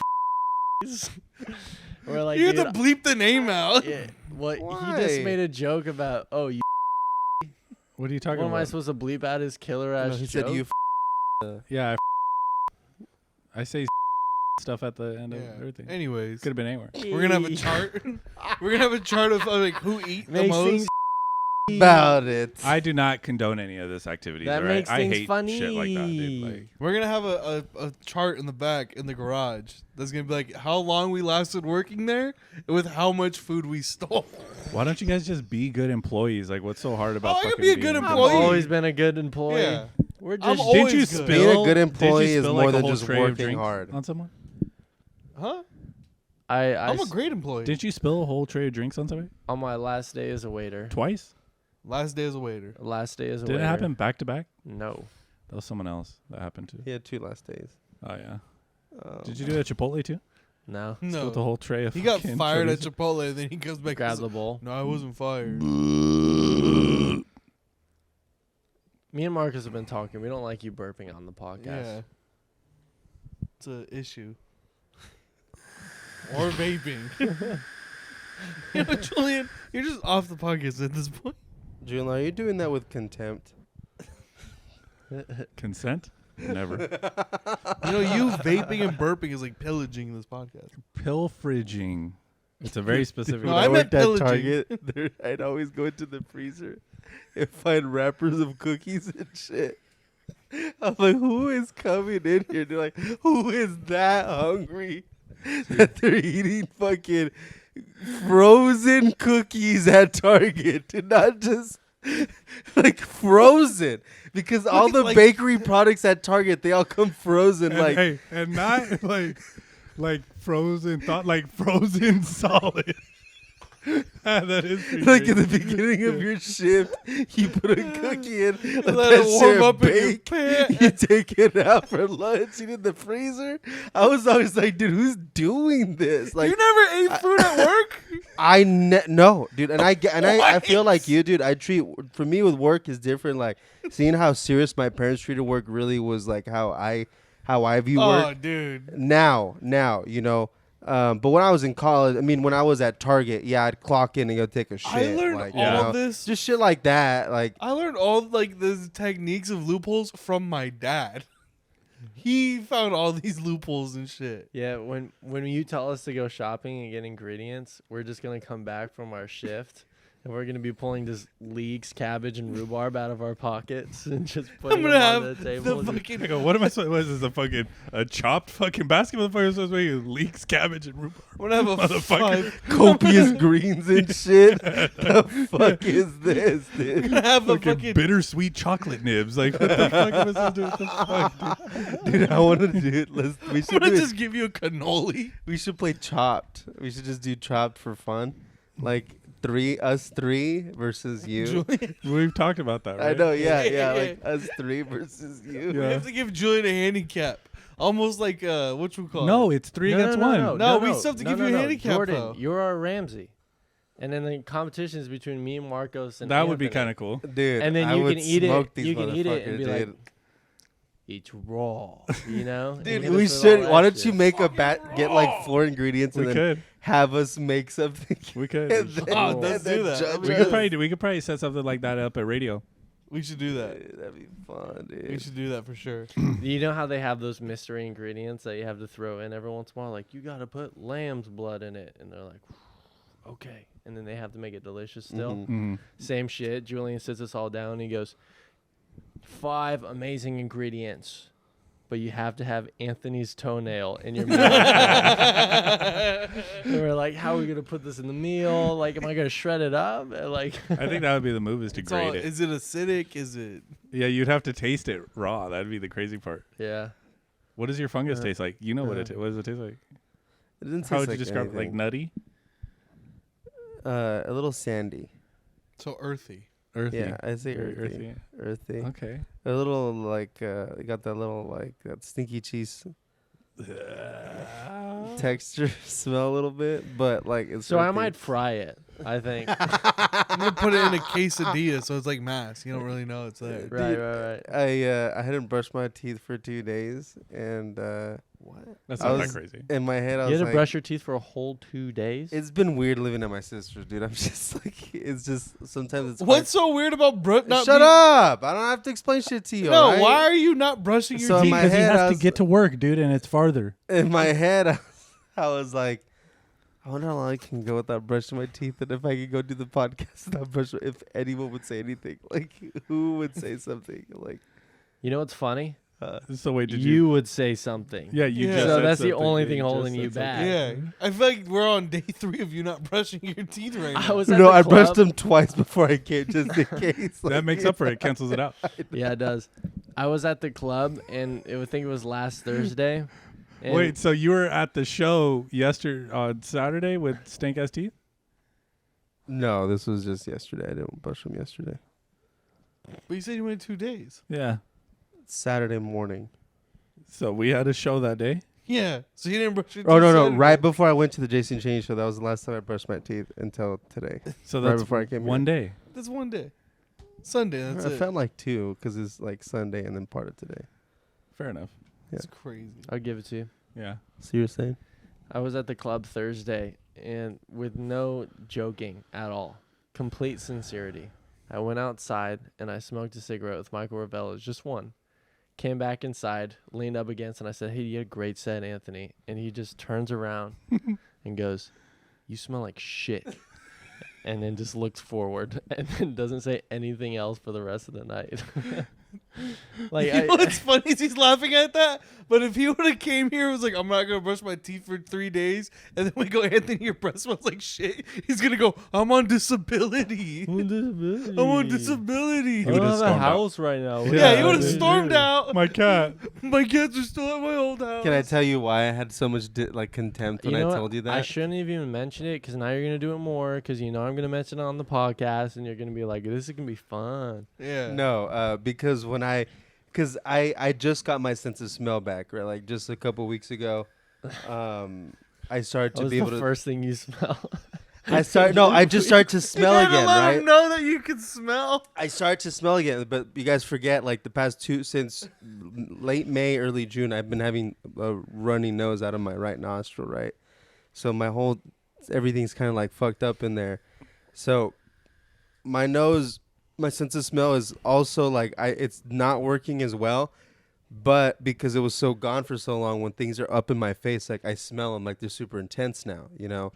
We're like, You have dude, to bleep the name out. yeah, what he Why? just made a joke about. Oh, you. What are you talking What am I about? supposed to bleep out his killer ass No, he joke? said you. Yeah. I say stuff at the end of Yeah. everything. Anyways, Could have been anywhere. we're gonna have a chart. We're gonna have a chart of like who eat the Makes most. things About it. I do not condone any of this activity. That right? makes I things hate funny. shit like that, dude. Like, We're gonna have a chart in the back in the garage that's gonna be like how long we lasted working there with how much food we stole. why don't you guys just be good employees? Like, what's so hard about Oh, I could fucking be a being good good? I've employee. always been a good employee. Yeah. We're I'm just. always Did you good. spill? Being a good did you employee is spill, more like, a than whole just tray of working drinks hard. on someone? Huh? I I'm a great employee. Didn't you spill a whole tray of drinks on somebody on my last day as a waiter. twice? Last day as a waiter. Last day as a Did waiter. it happen back to back? No. That was someone else that happened to. He had 2 last days. Oh yeah. Um, Did you do it at Chipotle too? No. No. Spilled the whole tray of. He got fucking fired at chorizo? Chipotle, and then he comes back. Grab and the says, bowl. no, I wasn't fired. Me and Marcus have been talking. We don't like you burping on the podcast. Yeah. It's an issue. Or vaping. You know, Julian, you're just off the podcast at this point. Julian, are you doing that with contempt? Consent? Never. You know, you vaping and burping is like pillaging this podcast. Pilferaging. It's a very specific. No, When I I meant worked at pillaging. Target, I'd always go into the freezer and find wrappers of cookies and shit. I'm like, who is coming in here? They're like, who is that hungry that they're eating fucking frozen cookies at Target and not just like frozen? Because all the Like- bakery products at Target, they all come frozen. and, Like, hey, and not like frozen like frozen solid. That is pretty like in crazy. the beginning of your shift, you put a cookie in, let Let that it warm shit up in your bake, pan. you take it out for lunch, eat it in the freezer. I was always like, dude, who's doing this? Like, You never ate food at work? no, dude, and I feel What? like you, dude. For me with work is different. Like seeing how serious my parents treated work really was like how I view Oh, work. dude. Now, you know. But when I was in college, I mean, when I was at Target, yeah, I'd clock in and go take a shit. I learned like, all you know, of this. just shit like that. Like, I learned all like the techniques of loopholes from my dad. He found all these loopholes and shit. Yeah, when you tell us to go shopping and get ingredients, we're just gonna come back from our shift and we're gonna be pulling just leeks, cabbage, and rhubarb out of our pockets and just I'm putting gonna them have on the table. the and just- fucking I go, what am I supposed? What is this? A chopped fucking basketball? The fuck is supposed to be leeks, cabbage, and rhubarb? I'm gonna have a Motherfucker. five. copious greens and shit. The fuck is this, I'm dude? gonna have a Fucking fucking. bittersweet chocolate nibs. Like, what the fuck am I supposed to do with this? Fuck, dude? Dude, I want to do it. We I'm should gonna do just give you a cannoli. We should play Chopped. We should just do Chopped for fun. Like us three versus you. Julian, We've talked about that, right? I know, yeah, Yeah. like us three versus you. we have to give Julian a handicap Almost like what you call No, it? it's three against one. No, we still have to give you a handicap, Jordan, though. you're our Ramsey. And then the competition is between me and Marcos and That would be Anthony. kind of cool. Dude, And then I you would can eat it. smoke these You can eat it and be motherfuckers, like, dude. it's raw, you know? And Dude, hit we us with all should. that Why don't shit. you make a bat? Get like 4 ingredients We and then could. have us make something. We could. and then, Oh, and let's then do that. judge We us. We could probably set something like that up at radio. We should do that. Dude, that'd be fun, We dude. should do that for sure. You know how they have those mystery ingredients that you have to throw in every once in a while? Like, you got to put lamb's blood in it. And they're like, okay. And then they have to make it delicious still. Mhm. Same shit. Julian sits us all down and he goes, 5 amazing ingredients, but you have to have Anthony's toenail in your meal. And we're like, how are we going to put this in the meal? Like, am I going to shred it up? And like, I think that would be the move is to It's all, grate it. is it acidic? Is it? Yeah, you'd have to taste it raw. That'd be the crazy part. yeah. What does your fungus taste like? You know what uh, what does it taste like? It didn't How taste would you describe it? Like anything. nutty? A little sandy. So earthy. Earthy. Yeah, I say Very earthy. Earthy. Okay. A little like you got that little like that stinky cheese texture smell a little bit, but like it's. So I earthy. might fry it, I think. I'm gonna put it in a quesadilla, so it's like mass. You don't really know it's there. right. I hadn't brushed my teeth for 2 days, and What? That's I not that was- crazy. in my head I You was had to like, brush your teeth for a whole 2 days? it's been weird living at my sister's, dude. I'm just like, it's just sometimes it's. What's so weird about not Shut being- up! I don't have to explain shit to you. No, alright? why are you not brushing your So in teeth? my Because he head, has I to was- get to work, dude, and it's farther. In my head, I was like, I wonder how long I can go without brushing my teeth, and if I could go do the podcast without brushing. If anyone would say anything, like who would say something, like You know what's funny? So wait, did You would say something. Yeah, you Yeah. just So said that's the something. only Yeah, thing you just holding said you something. back. Yeah, I feel like we're on day 3 of you not brushing your teeth right now. I was at no, the I brushed club. them twice before I came, just in case. That like, makes up for it. Cancels it out. Yeah, it does. I was at the club, and I think it was last Thursday. And Wait, so you were at the show yesterday on Saturday with stank ass teeth? No, this was just yesterday. I didn't brush them yesterday. But you said you went 2 days. Yeah. Saturday morning. So we had a show that day. Yeah, so you didn't brush your teeth. Oh no, Saturday. right before I went to the Jason Change show, that was the last time I brushed my teeth until today. So Right that's before I came one here. day. That's 1 day. Sunday. That's I it. felt like 2 because it's like Sunday and then part of today. Fair enough. It's crazy. I'll give it to you. Yeah. So you're saying? I was at the club Thursday, and with no joking at all, complete sincerity, I went outside and I smoked a cigarette with Michael Ravello, just one. Came back inside, leaned up against, and I said, "Hey, you had a great set, Anthony." And he just turns around and goes, "You smell like shit." And then just looks forward and then doesn't say anything else for the rest of the night. Like, You know what's funny is he's laughing at that, but if he would have came here and was like, I'm not going to brush my teeth for 3 days, and then we go, Anthony, your breath smells like shit, he's going to go, I'm on disability. I'm on disability. He I would've don't have a stormed out. house right now. Yeah, he Yeah, would have dude. stormed out. My cat. My kids are still at my old house. Can I tell you why I had so much contempt when You know I what? told you that? I shouldn't have even mentioned it because now you're going to do it more because you know I'm going to mention it on the podcast and you're going to be like, this is going to be fun. Yeah. No, because because I just got my sense of smell back, right? Like just a couple weeks ago, I started That to was be the able to. first thing you smell. I just started to smell you gotta again, let right? him know that you can smell. I started to smell again, but you guys forget, like the past since late May, early June, I've been having a runny nose out of my right nostril, right? So everything's kind of like fucked up in there. So my nose, my sense of smell is also like it's not working as well, but because it was so gone for so long, when things are up in my face, like I smell them like they're super intense now, you know?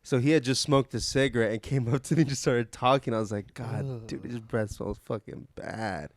So he had just smoked a cigarette and came up to me and just started talking. I was like, God, dude, his breath smells fucking bad.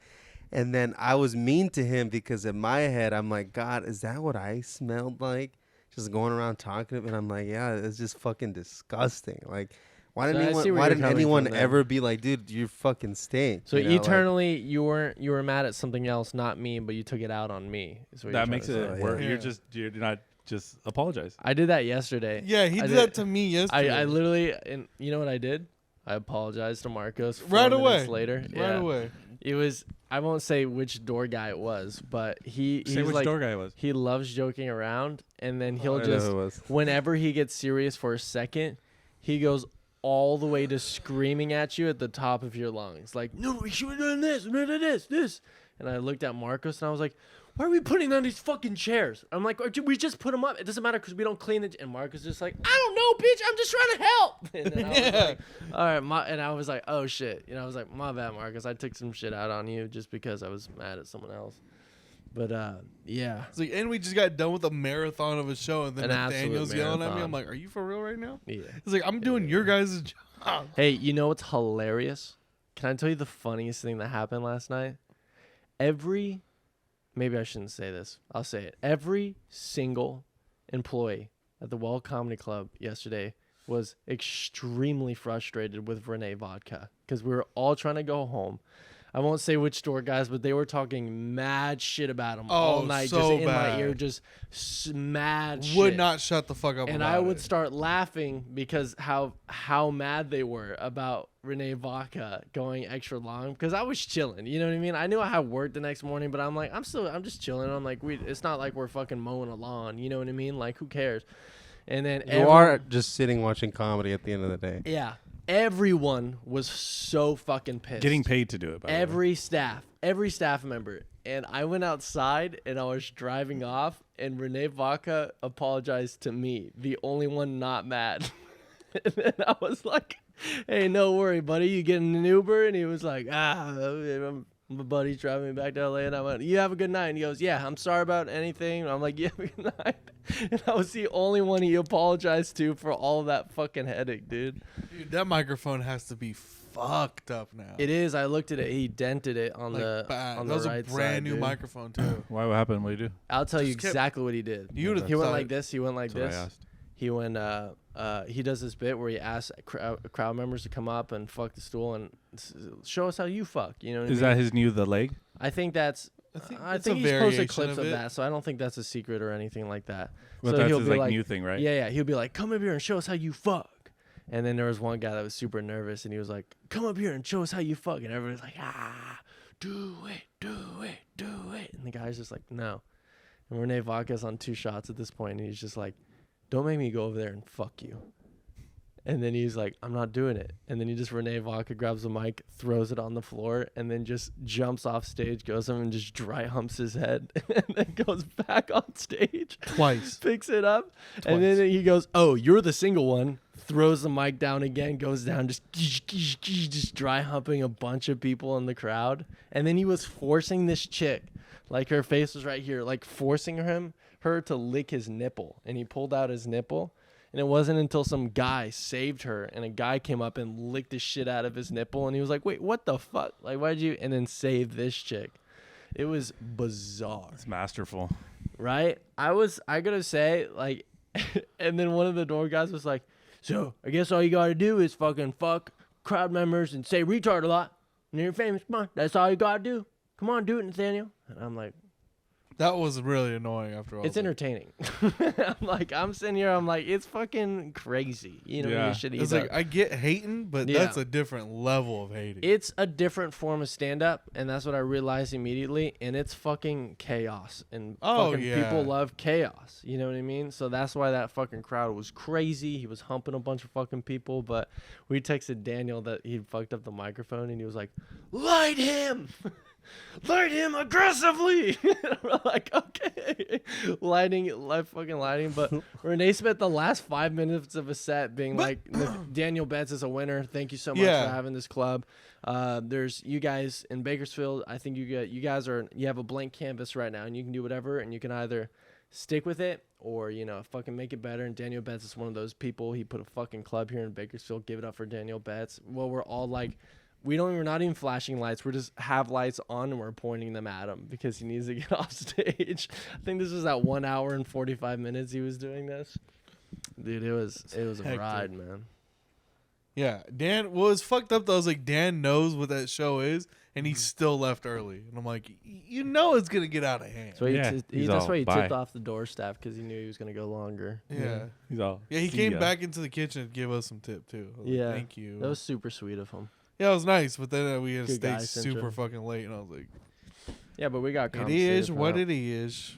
And then I was mean to him because in my head, I'm like, God, is that what I smelled like? Just going around talking to him. And I'm like, yeah, it's just fucking disgusting. Like, why So I see didn't where you're coming anyone from then. ever be like, dude, you fucking stink? So you know, like- eternally, you were mad at something else, not me, but you took it out on me. Is what you're That trying makes to it say. work. Yeah. You're not just apologize. I did that yesterday. Yeah, he I did that to me yesterday. I literally, and you know what I did? I apologized to Marcos 4 Right minutes away. later. Right Yeah. away. It was. I won't say which door guy it was, but he's which like door guy it was. he loves joking around, and then he'll I know just who it was. whenever he gets serious for a second, he goes all the way to screaming at you at the top of your lungs, like, "No, we should have done this." And I looked at Marcos and I was like, "Why are we putting on these fucking chairs?" I'm like, "We just put them up. It doesn't matter because we don't clean it." And Marcos just like, "I don't know, bitch. I'm just trying to help." And then I was like, "All right," and I was like, "Oh shit," I was like, "My bad, Marcos. I took some shit out on you just because I was mad at someone else." But yeah. It's like, and we just got done with a marathon of a show, and then An Nathaniel's absolute yelling at me. marathon. I'm like, "Are you for real right now?" Yeah. It's like, I'm doing your guys' job. Hey, you know what's hilarious? Can I tell you the funniest thing that happened last night? Maybe I shouldn't say this. I'll say it. Every single employee at the Well Comedy Club yesterday was extremely frustrated with Renee Vodka because we were all trying to go home. I won't say which store guys, but they were talking mad shit about him all night, so just in bad. my ear, just mad shit. Would not shut the fuck up. And about I would it. start laughing because how mad they were about Renee Vodka going extra long because I was chilling. You know what I mean? I knew I had work the next morning, but I'm like, I'm just chilling. I'm like, it's not like we're fucking mowing a lawn. You know what I mean? Like, who cares? And then You are just sitting watching comedy at the end of the day. yeah, everyone was so fucking pissed. Getting paid to do it. By the way. Every staff member. And I went outside and I was driving off, and Renee Vodka apologized to me, the only one not mad. And then I was like, "Hey, no worry, buddy. You getting an Uber?" And he was like, my buddy's driving me back to LA. And I went, "You have a good night." And he goes, "Yeah, I'm sorry about anything." And I'm like, "Yeah, have a good night." And I was the only one he apologized to for all of that fucking headache, dude. Dude, that microphone has to be fucked up now. It is. I looked at it. He dented it on Like, the bad. on That the was right a brand side, new dude. microphone too. Why? What happened? What did you do? I'll tell you Just kept- exactly what he did. You would have He went thought- like this. He went like That's what this. I asked. He went. He does this bit where he asks crowd members to come up and fuck the stool and show us how you fuck. You know what Is I mean? that his new The Leg? I think that's. I I it's a think he's posted variation clips of of it. that, so I don't think that's a secret or anything like that. But So that's he'll his be like new thing, right? Yeah. He'll be like, "Come up here and show us how you fuck." And then there was one guy that was super nervous, and he was like, "Come up here and show us how you fuck." And everybody's like, do it. And the guy's just like, "No." And Renee Vodka's on 2 shots at this point, and he's just like, "Don't make me go over there and fuck you." And then he's like, "I'm not doing it." And then he just Renee Vodka grabs the mic, throws it on the floor, and then just jumps off stage, goes up and just dry humps his head, and then goes back on stage. Twice. Picks it up, and then he goes, "Oh, you're the single one." Throws the mic down again, goes down, just dry humping a bunch of people in the crowd. And then he was forcing this chick, like her face was right here, like forcing her to lick his nipple. And he pulled out his nipple. And it wasn't until some guy saved her and a guy came up and licked the shit out of his nipple. And he was like, "Wait, what the fuck? Like, why'd you?" And then save this chick. It was bizarre. It's masterful. Right? I gotta say, like, and then one of the door guys was like, "So I guess all you gotta do is fucking fuck crowd members and say retard a lot. And you're famous. Come on. That's all you gotta do. Come on, do it, Nathaniel." And I'm like, That was really annoying after all. it's entertaining. I'm sitting here, I'm like, it's fucking crazy. You know, Yeah. you should It's like, I get hating, but Yeah. that's a different level of hating. It's a different form of stand-up, and that's what I realized immediately. And it's fucking chaos, and fucking yeah. people love chaos. You know what I mean? So that's why that fucking crowd was crazy. He was humping a bunch of fucking people. But we texted Daniel that he'd fucked up the microphone, and he was like, "Light him." Light him aggressively. And we're like, okay, fucking lighting. But Renee spent the last 5 minutes of a set being like, "Daniel Betts is a winner. Thank you so much Yeah. for having this club. There's you guys in Bakersfield. I think you have a blank canvas right now, and you can do whatever, and you can either stick with it or fucking make it better." And Daniel Betts is one of those people. He put a fucking club here in Bakersfield. Give it up for Daniel Betts. Well, we're all like. We're not even flashing lights. We're just have lights on and we're pointing them at him because he needs to get off stage. I think this was at 1 hour and 45 minutes he was doing this. Dude, it was a hectic. ride, man. Yeah, Dan. Well, it's fucked up though. I was like, Dan knows what that show is, and he still left early. And I'm like, you know, it's gonna get out of hand. So Yeah, he's that's all, why he "Bye." tipped off the door staff because he knew he was gonna go longer. Yeah. He's all. Yeah, he "See came ya." back into the kitchen and gave us some tip too. I was like, Yeah. thank you. That was super sweet of him. Yeah, it was nice, but then we had to Good stay guy super syndrome. fucking late, and I was like, Yeah, but we got "It compensated is for what that. it is."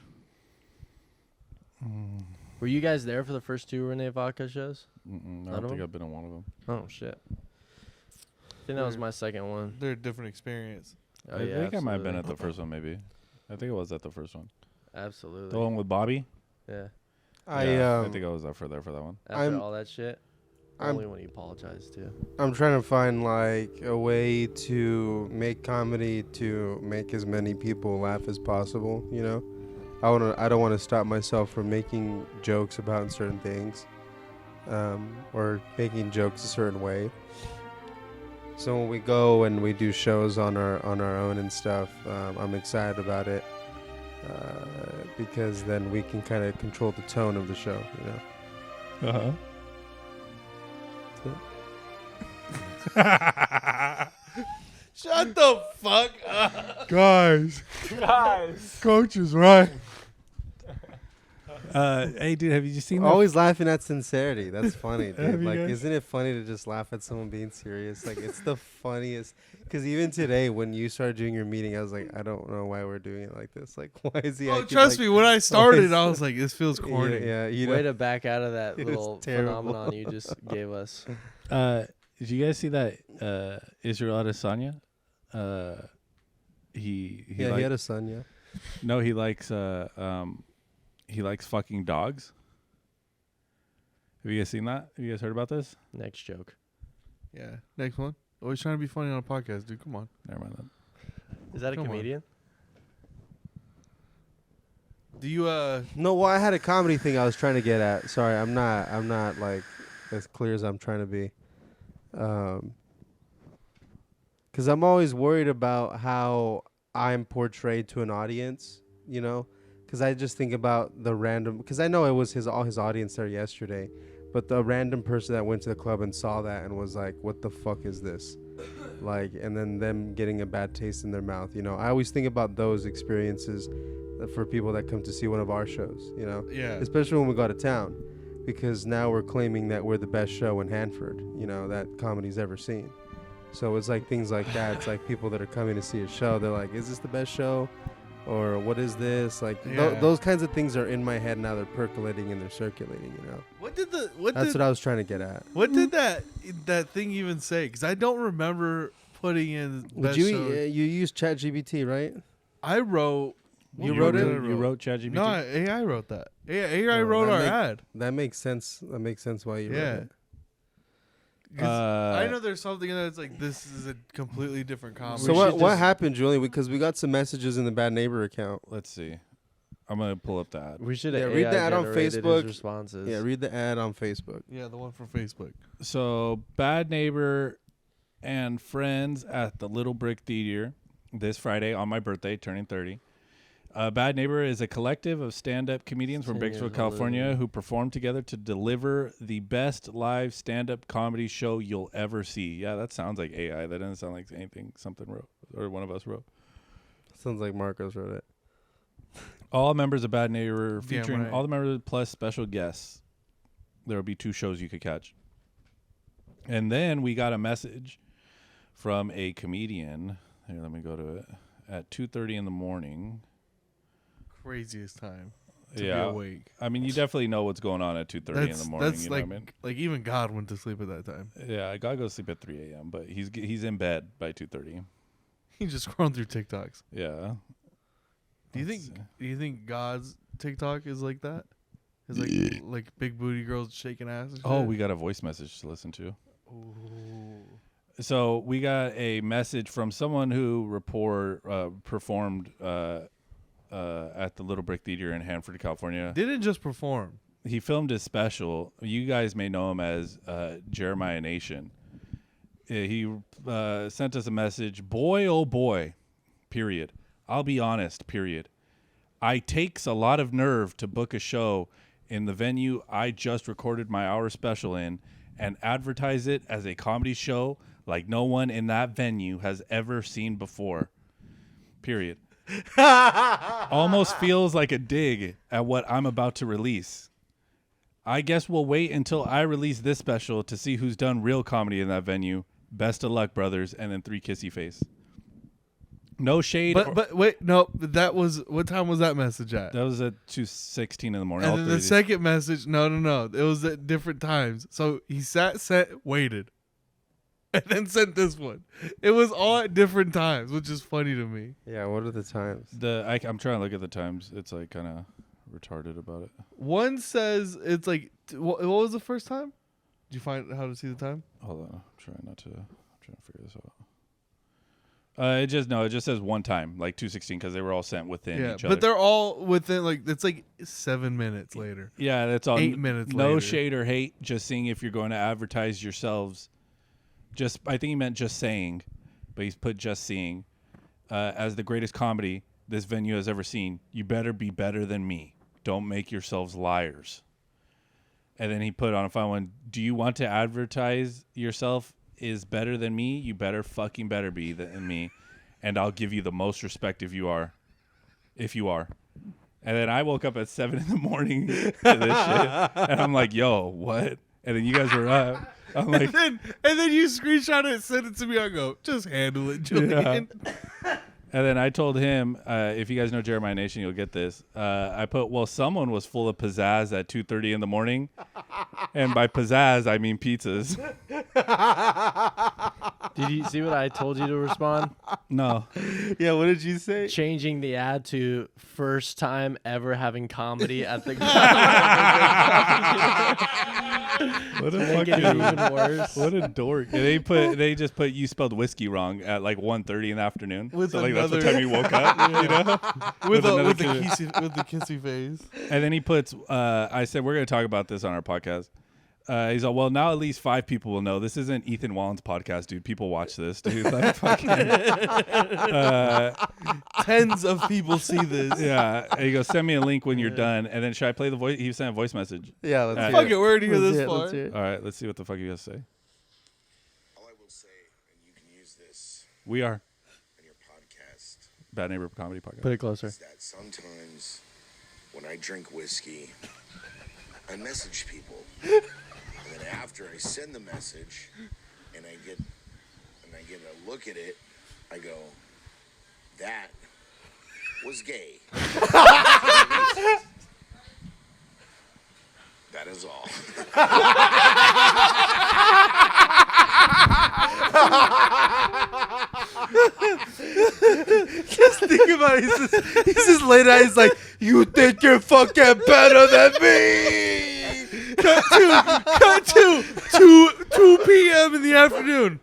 Were you guys there for the first 2 Renee Vodka shows? I None don't of think them? I've been on one of them. Oh shit. I think that was my second one. They're a different experience. Oh, I yeah, think I might have been absolutely. at the first one, maybe. I think it was at the first one. Absolutely. The one with Bobby? Yeah. I think I was there for that one. After I'm- all that shit. I'm- Only when you apologize too. I'm trying to find like a way to make comedy to make as many people laugh as possible. You know, I don't want to stop myself from making jokes about certain things, or making jokes a certain way. So when we go and we do shows on our own and stuff, I'm excited about it because then we can kind of control the tone of the show. You know. Uh-huh. Shut the fuck up. Guys. Coach is right. Hey, dude, have you just seen that? Always laughing at sincerity. That's funny, Have dude. you Like, guys- isn't it funny to just laugh at someone being serious? Like, it's the funniest. Because even today, when you started doing your meeting, I was like, I don't know why we're doing it like this. Like, why is he? Oh, acting trust like, me. When I started, always- I was like, "This feels corny." Yeah, you Way know. to back out of that It was little terrible. phenomenon you just gave us. Did you guys see that Israel Adesanya? He Yeah, he had a son. Yeah. no, he likes fucking dogs. Have you guys seen that? Have you guys heard about this? Next joke. Yeah. Next one. Always trying to be funny on a podcast, dude. Come on. Never mind that. Is that a Come on. comedian? Do you No, well, I had a comedy thing I was trying to get at. Sorry, I'm not like as clear as I'm trying to be. Because I'm always worried about how I'm portrayed to an audience, you know? Because I just think about the random, because I know it was all his audience there yesterday, but the random person that went to the club and saw that and was like, what the fuck is this? Like, and then them getting a bad taste in their mouth, you know? I always think about those experiences for people that come to see one of our shows, you know? yeah. Especially when we go to town, because now we're claiming that we're the best show in Hanford, you know, that comedy's ever seen. So it's like things like that. It's like people that are coming to see a show, they're like, is this the best show? Or what is this? Like Yeah. those kinds of things are in my head now. They're percolating and they're circulating, you know? That's what I was trying to get at. what did that thing even say? Because I don't remember putting in Would best you show. you use ChatGPT, right? I wrote. You what wrote did it? I You wrote ChatGPT? No, AI wrote that. AI Oh, wrote that our make- ad. That makes sense. That makes sense why you Yeah. wrote it. 'Cause I know there's something that's like this is a completely different comedy. So We what should what just- happened, Julian? Because we got some messages in the Bad Neighbor account. Let's see. I'm gonna pull up the ad. We should Yeah, have read the ad on generated Facebook. his responses. Yeah, read the ad on Facebook. Yeah, the one from Facebook. So, Bad Neighbor and friends at the Little Brick Theater this Friday on my birthday, turning 30. Bad Neighbor is a collective of stand-up comedians from 10 years Bakersfield, older California, than me. who perform together to deliver the best live stand-up comedy show you'll ever see. Yeah, that sounds like AI. That doesn't sound like anything something wrote or one of us wrote. Sounds like Marcos wrote it. All members of Bad Neighbor, Damn featuring right. all the members plus special guests. There will be 2 shows you could catch. And then we got a message from a comedian. Here, let me go to it. At 2:30 in the morning. Craziest time to Yeah. be awake. I mean, you definitely know what's going on at 2:30 in the morning. That's You know like what I mean? like even God went to sleep at that time. Yeah, I gotta go to sleep at 3 a.m., but he's in bed by 2:30. He just scrolling through TikToks. Yeah. Do you Let's think see. do you think God's TikTok is like that? Is like big booty girls shaking ass? And Oh, shit? we got a voice message to listen to. Ooh. So we got a message from someone who performed at the Little Brick Theater in Hanford, California. Didn't just perform. He filmed his special. You guys may know him as Jermiah Nation. He sent us a message. Boy, oh boy, period. I'll be honest, period. I takes a lot of nerve to book a show in the venue I just recorded my hour special in and advertise it as a comedy show like no one in that venue has ever seen before. Period. Almost feels like a dig at what I'm about to release. I guess we'll wait until I release this special to see who's done real comedy in that venue. Best of luck, brothers, and then 3 kissy face. No shade. But wait, no, that was what time was that message at? That was at 2:16 in the morning. And then the second message, no, it was at different times. So he waited, and then sent this one. It was all at different times, which is funny to me. Yeah, what are the times? I'm trying to look at the times. It's like kind of retarded about it. One says it's like, what was the first time? Did you find how to see the time? Hold on, I'm trying to figure this out. It just says one time, like 2:16, because they were all sent within each other. But they're all within it's like 7 minutes later. Yeah, that's all. 8 minutes later. No shade or hate, just seeing if you're going to advertise yourselves. I think he meant just saying, but he's put just seeing as the greatest comedy this venue has ever seen. You better be better than me. Don't make yourselves liars. And then he put on a final one. Do you want to advertise yourself is better than me? You better be than me, and I'll give you the most respect if you are. And then I woke up at 7 a.m. to this shit, and I'm like, yo, what? And then you guys were up. I'm like, and then you screenshot it and send it to me. I go, just handle it, Julian. Yeah. And then I told him, if you guys know Jeremiah Nation, you'll get this. I put, well, someone was full of pizzazz at 2:30 in the morning. And by pizzazz, I mean pizzas. Did you see what I told you to respond? No. Yeah, what did you say? Changing the ad to first time ever having comedy at the What a Make it fucking even worse. What a dork. And they just put you spelled whiskey wrong at like 1:30 in the afternoon. With so like that's the another- time you woke up, you know? with another the kid. kissy face. And then he puts I said we're going to talk about this on our podcast. He's like, well, now at least 5 people will know. This isn't Ethan Wallen's podcast, dude. People watch this, dude. Like, fucking, Tens of people see this. yeah. And he goes, send me a link when you're done. And then should I play the voice? He sent a voice message. Yeah, let's hear Fuck it. it, we're already here Let's this hear it, far. let's hear it. All right, let's see what the fuck you guys say. All I will say, and you can use this We are in your podcast, Bad Neighbor Comedy Podcast. Put it closer. is that sometimes when I drink whiskey, I message people. And then after I send the message and I get a look at it, I go, that was gay. That is all. Just think about it. He's just laid out. He's like, you think you're fucking better than me? Cut to 2 p.m. in the afternoon.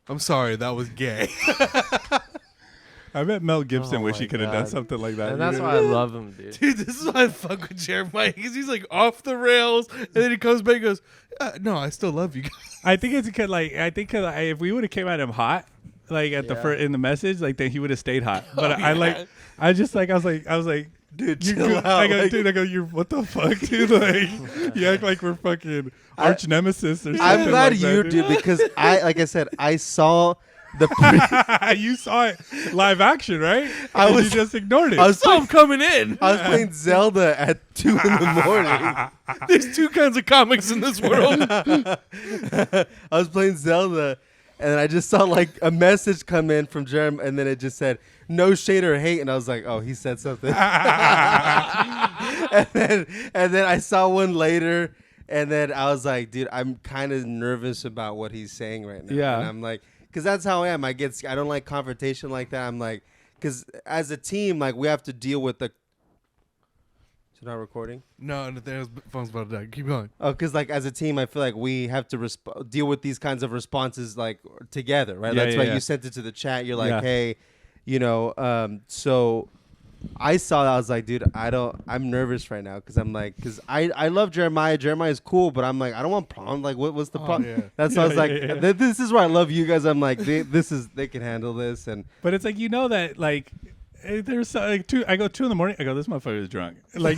I'm sorry, that was gay. I bet Mel Gibson Oh wish my he could have done God. something like that. And that's why I love him, dude. Dude, this is why I fuck with Jeremiah, because he's like off the rails, and then he comes back and goes, no, I still love you guys. I think it's because if we would have came at him hot, like at the in the message, like then he would have stayed hot. But I was like, Dude, you're chill good. out. I go, Like, dude, you're what the fuck, dude? Like, you act like we're fucking arch nemesis or something. I'm glad like you that, do because like I said, I saw the you saw it live action, right? I And was- you just ignored it. I was So I'm coming in. I was playing Zelda at 2 in the morning. There's 2 kinds of comics in this world. I was playing Zelda, and I just saw like a message come in from Jerem, and then it just said no shade or hate, and I was like, oh, he said something. and then I saw one later, and then I was like, dude, I'm kind of nervous about what he's saying right now. Yeah. And I'm like, because that's how I am. I don't like confrontation like that. I'm like, because as a team, like we have to deal with the. Is it not recording? No, Nathaniel's phone's about to die. Keep going. Oh, because like as a team, I feel like we have to deal with these kinds of responses like together, right? Yeah, That's yeah, why yeah. you sent it to the chat. You're like, Yeah. hey, so I saw that. I was like, dude, I'm nervous right now because I love Jeremiah. Jeremiah is cool, but I'm like, I don't want problems. Like, what's the problem? yeah. That's why I was like, Yeah. this is where I love you guys. I'm like, they can handle this, and But it's like that like there's like 2. I go 2 in the morning. I go, this motherfucker is drunk. Like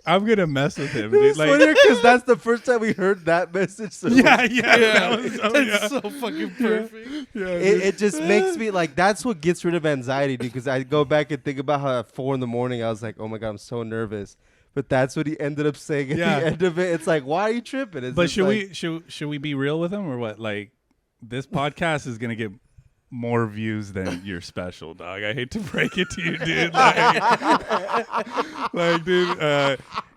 I'm gonna mess with him. Dude. it's Like funnier because that's the first time we heard that message. So yeah. Yeah, that was- that's so fucking perfect. yeah, It just makes me like that's what gets rid of anxiety, dude. Because I go back and think about how at 4 in the morning I was like, oh my god, I'm so nervous. but that's what he ended up saying at Yeah. the end of it. It's like, why are you tripping? It's But just should like, should we be real with him or what? Like, this podcast is gonna get more views than your special, dog. I hate to break it to you, dude. Like, dude,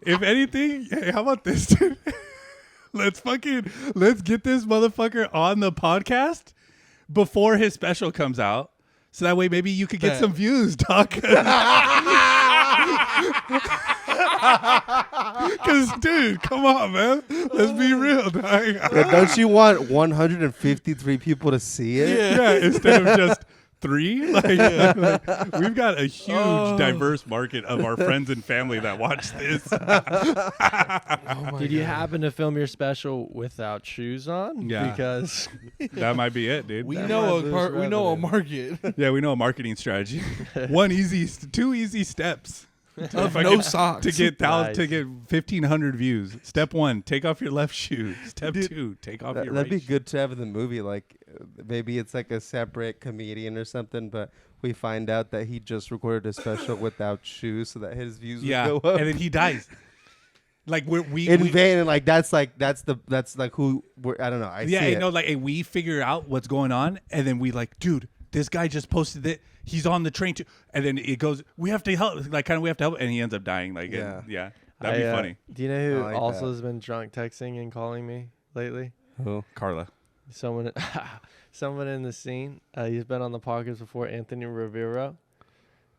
if anything, hey, how about this, dude? let's get this motherfucker on the podcast before his special comes out. So that way maybe you could get some views, dog. Because, dude, come on, man. Let's be real, dog. Yeah, don't you want 153 people to see it? Yeah, instead of just 3. Like, we've got a huge, diverse market of our friends and family that watch this. Did you happen to film your special without shoes on? Yeah. Because That might be it, dude. We That know might a lose we know a revenue. market. Yeah, we know a marketing strategy. 2 easy steps. Of no socks. To get Nice. to get 1,500 views. Step 1, take off your left shoe. Step 2, take off your That'd right be good to have in the movie. Like, maybe it's like a separate comedian or something, but we find out that he just recorded a special without shoes so that his views Yeah, would go up. and then he dies. Like we in vain, and like that's like who we're, I don't know. I yeah, see no, it. like we figure out what's going on, and then we like, dude, this guy just posted it. He's on the train too, and then it goes. We have to help, like kind of we have to help, and he ends up dying. Like, Yeah. yeah, that'd be funny. Do you know who I like also that. has been drunk texting and calling me lately? Who? Carla. Someone, someone in the scene. He's been on the podcast before, Anthony Rivera.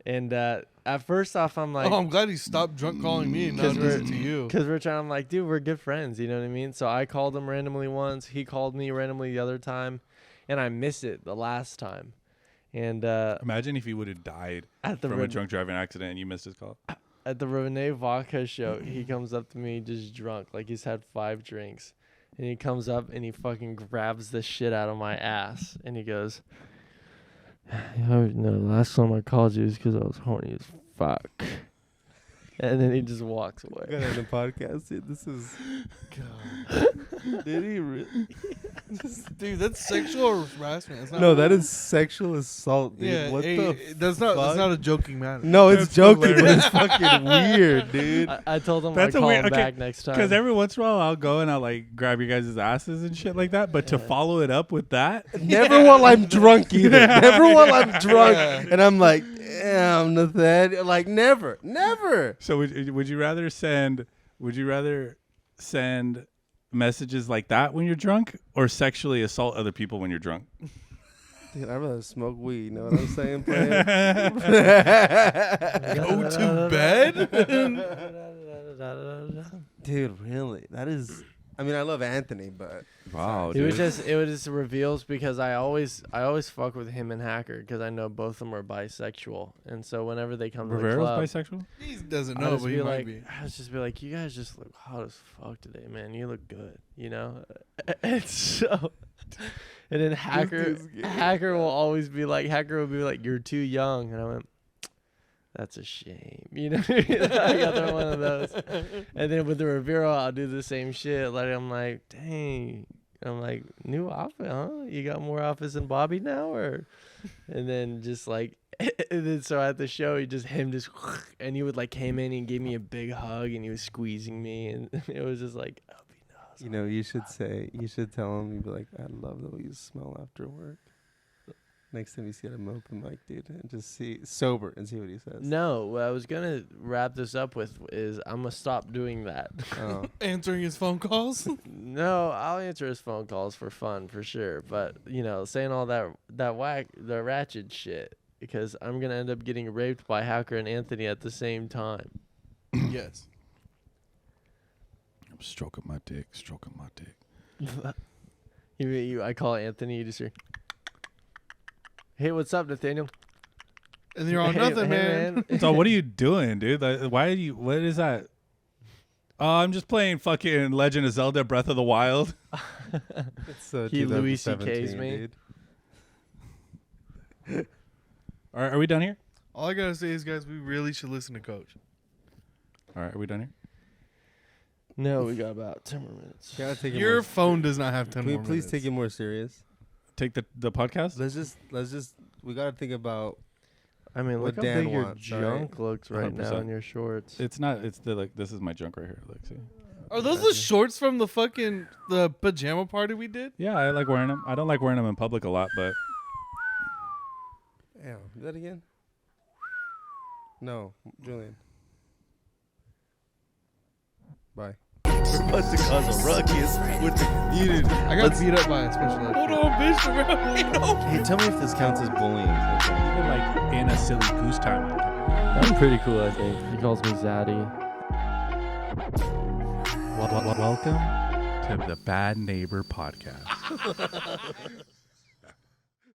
And at first off, I'm like, Oh, I'm glad he stopped drunk calling me and now 'Cause does it to you. because we're trying. I'm like, dude, we're good friends. You know what I mean? So I called him randomly once. He called me randomly the other time, and I missed it the last time. And Imagine if he would have died at the from a Ren- drunk driving accident and you missed his call. at the Renee Vodka show, he comes up to me just drunk, like he's had 5 drinks, and he comes up and he fucking grabs the shit out of my ass, and he goes, "No, the last time I called you is because I was horny as fuck," and then he just walks away. Got on the podcast. Dude, this is. Did he really? Dude, that's sexual harassment. It's not No, that is sexual assault, dude. Yeah, what hey, the? that's not fuck? a joking matter. No, it's That's joking, but hilarious. it's fucking weird, dude. I told him That's I'd a call weird- him okay, back next time. Because every once in a while I'll go and I'll like grab your guys' asses and shit like that. But to follow it up with that, Never while I'm drunk either. Never while I'm drunk, Yeah. and I'm like, damn, Nathaniel. Like never. so would you rather send messages like that when you're drunk, or sexually assault other people when you're drunk? Dude, I'd rather smoke weed. You know what I'm saying, player? Go to bed? Dude, really? That is. I mean, I love Anthony, but Wow, It was just reveals because I always fuck with him and Hacker because I know both of them are bisexual, and so whenever they come to the Rivera's club, bisexual. He doesn't I'll know, just but he be might like, be. I just be like, you guys just look hot as fuck today, man. You look good, you know. And so, and then Hacker will always be like, you're too young, and I went, that's a shame, you know. I got there one of those, and then with the Rivera, I'll do the same shit. Like I'm like, dang. I'm like, new outfit, huh? You got more outfits than Bobby now, or? And then just like, and then so at the show, and he would like came in and gave me a big hug, and he was squeezing me, and it was just like, oh, be nice. you know, you should tell him, you'd be like, I love the way you smell after work. Next time you see him open mic, dude, and just see sober and see what he says. No, what I was gonna wrap this up with is I'm gonna stop doing that. Oh. Answering his phone calls? No, I'll answer his phone calls for fun for sure, but you know, saying all the ratchet shit because I'm gonna end up getting raped by Hacker and Anthony at the same time. Yes. I'm stroking my dick. I call Anthony, you just hear, hey, what's up, Nathaniel? And you're on Hey, nothing, hey, man. So what are you doing, dude? Like, why are you? What is that? Oh, I'm just playing fucking Legend of Zelda: Breath of the Wild. It's He Louis 2017, CK's me. dude. Are we done here? All I gotta say is, guys, we really should listen to Coach. All right, are we done here? No, we got about 10 more minutes. Gotta take it Your more, phone does not have 10 can we more please minutes. take it more serious? Take the podcast. Let's just we gotta think about I mean, What look how Dan big your wants, right? junk looks right now 100%. in your shorts. It's not. It's the like. This is my junk right here. Like, see. Are those the shorts from the pajama party we did? Yeah, I like wearing them. I don't like wearing them in public a lot, but Damn, do that again? No, Julian. Bye. We're about to cause a ruckus with the community. I got beat up by a special ed. Hold on, bitch. Hey, tell me if this counts as bullying. even like in a silly goose time. I'm pretty cool, I think. He calls me Zaddy. Welcome to the Bad Neighbor Podcast.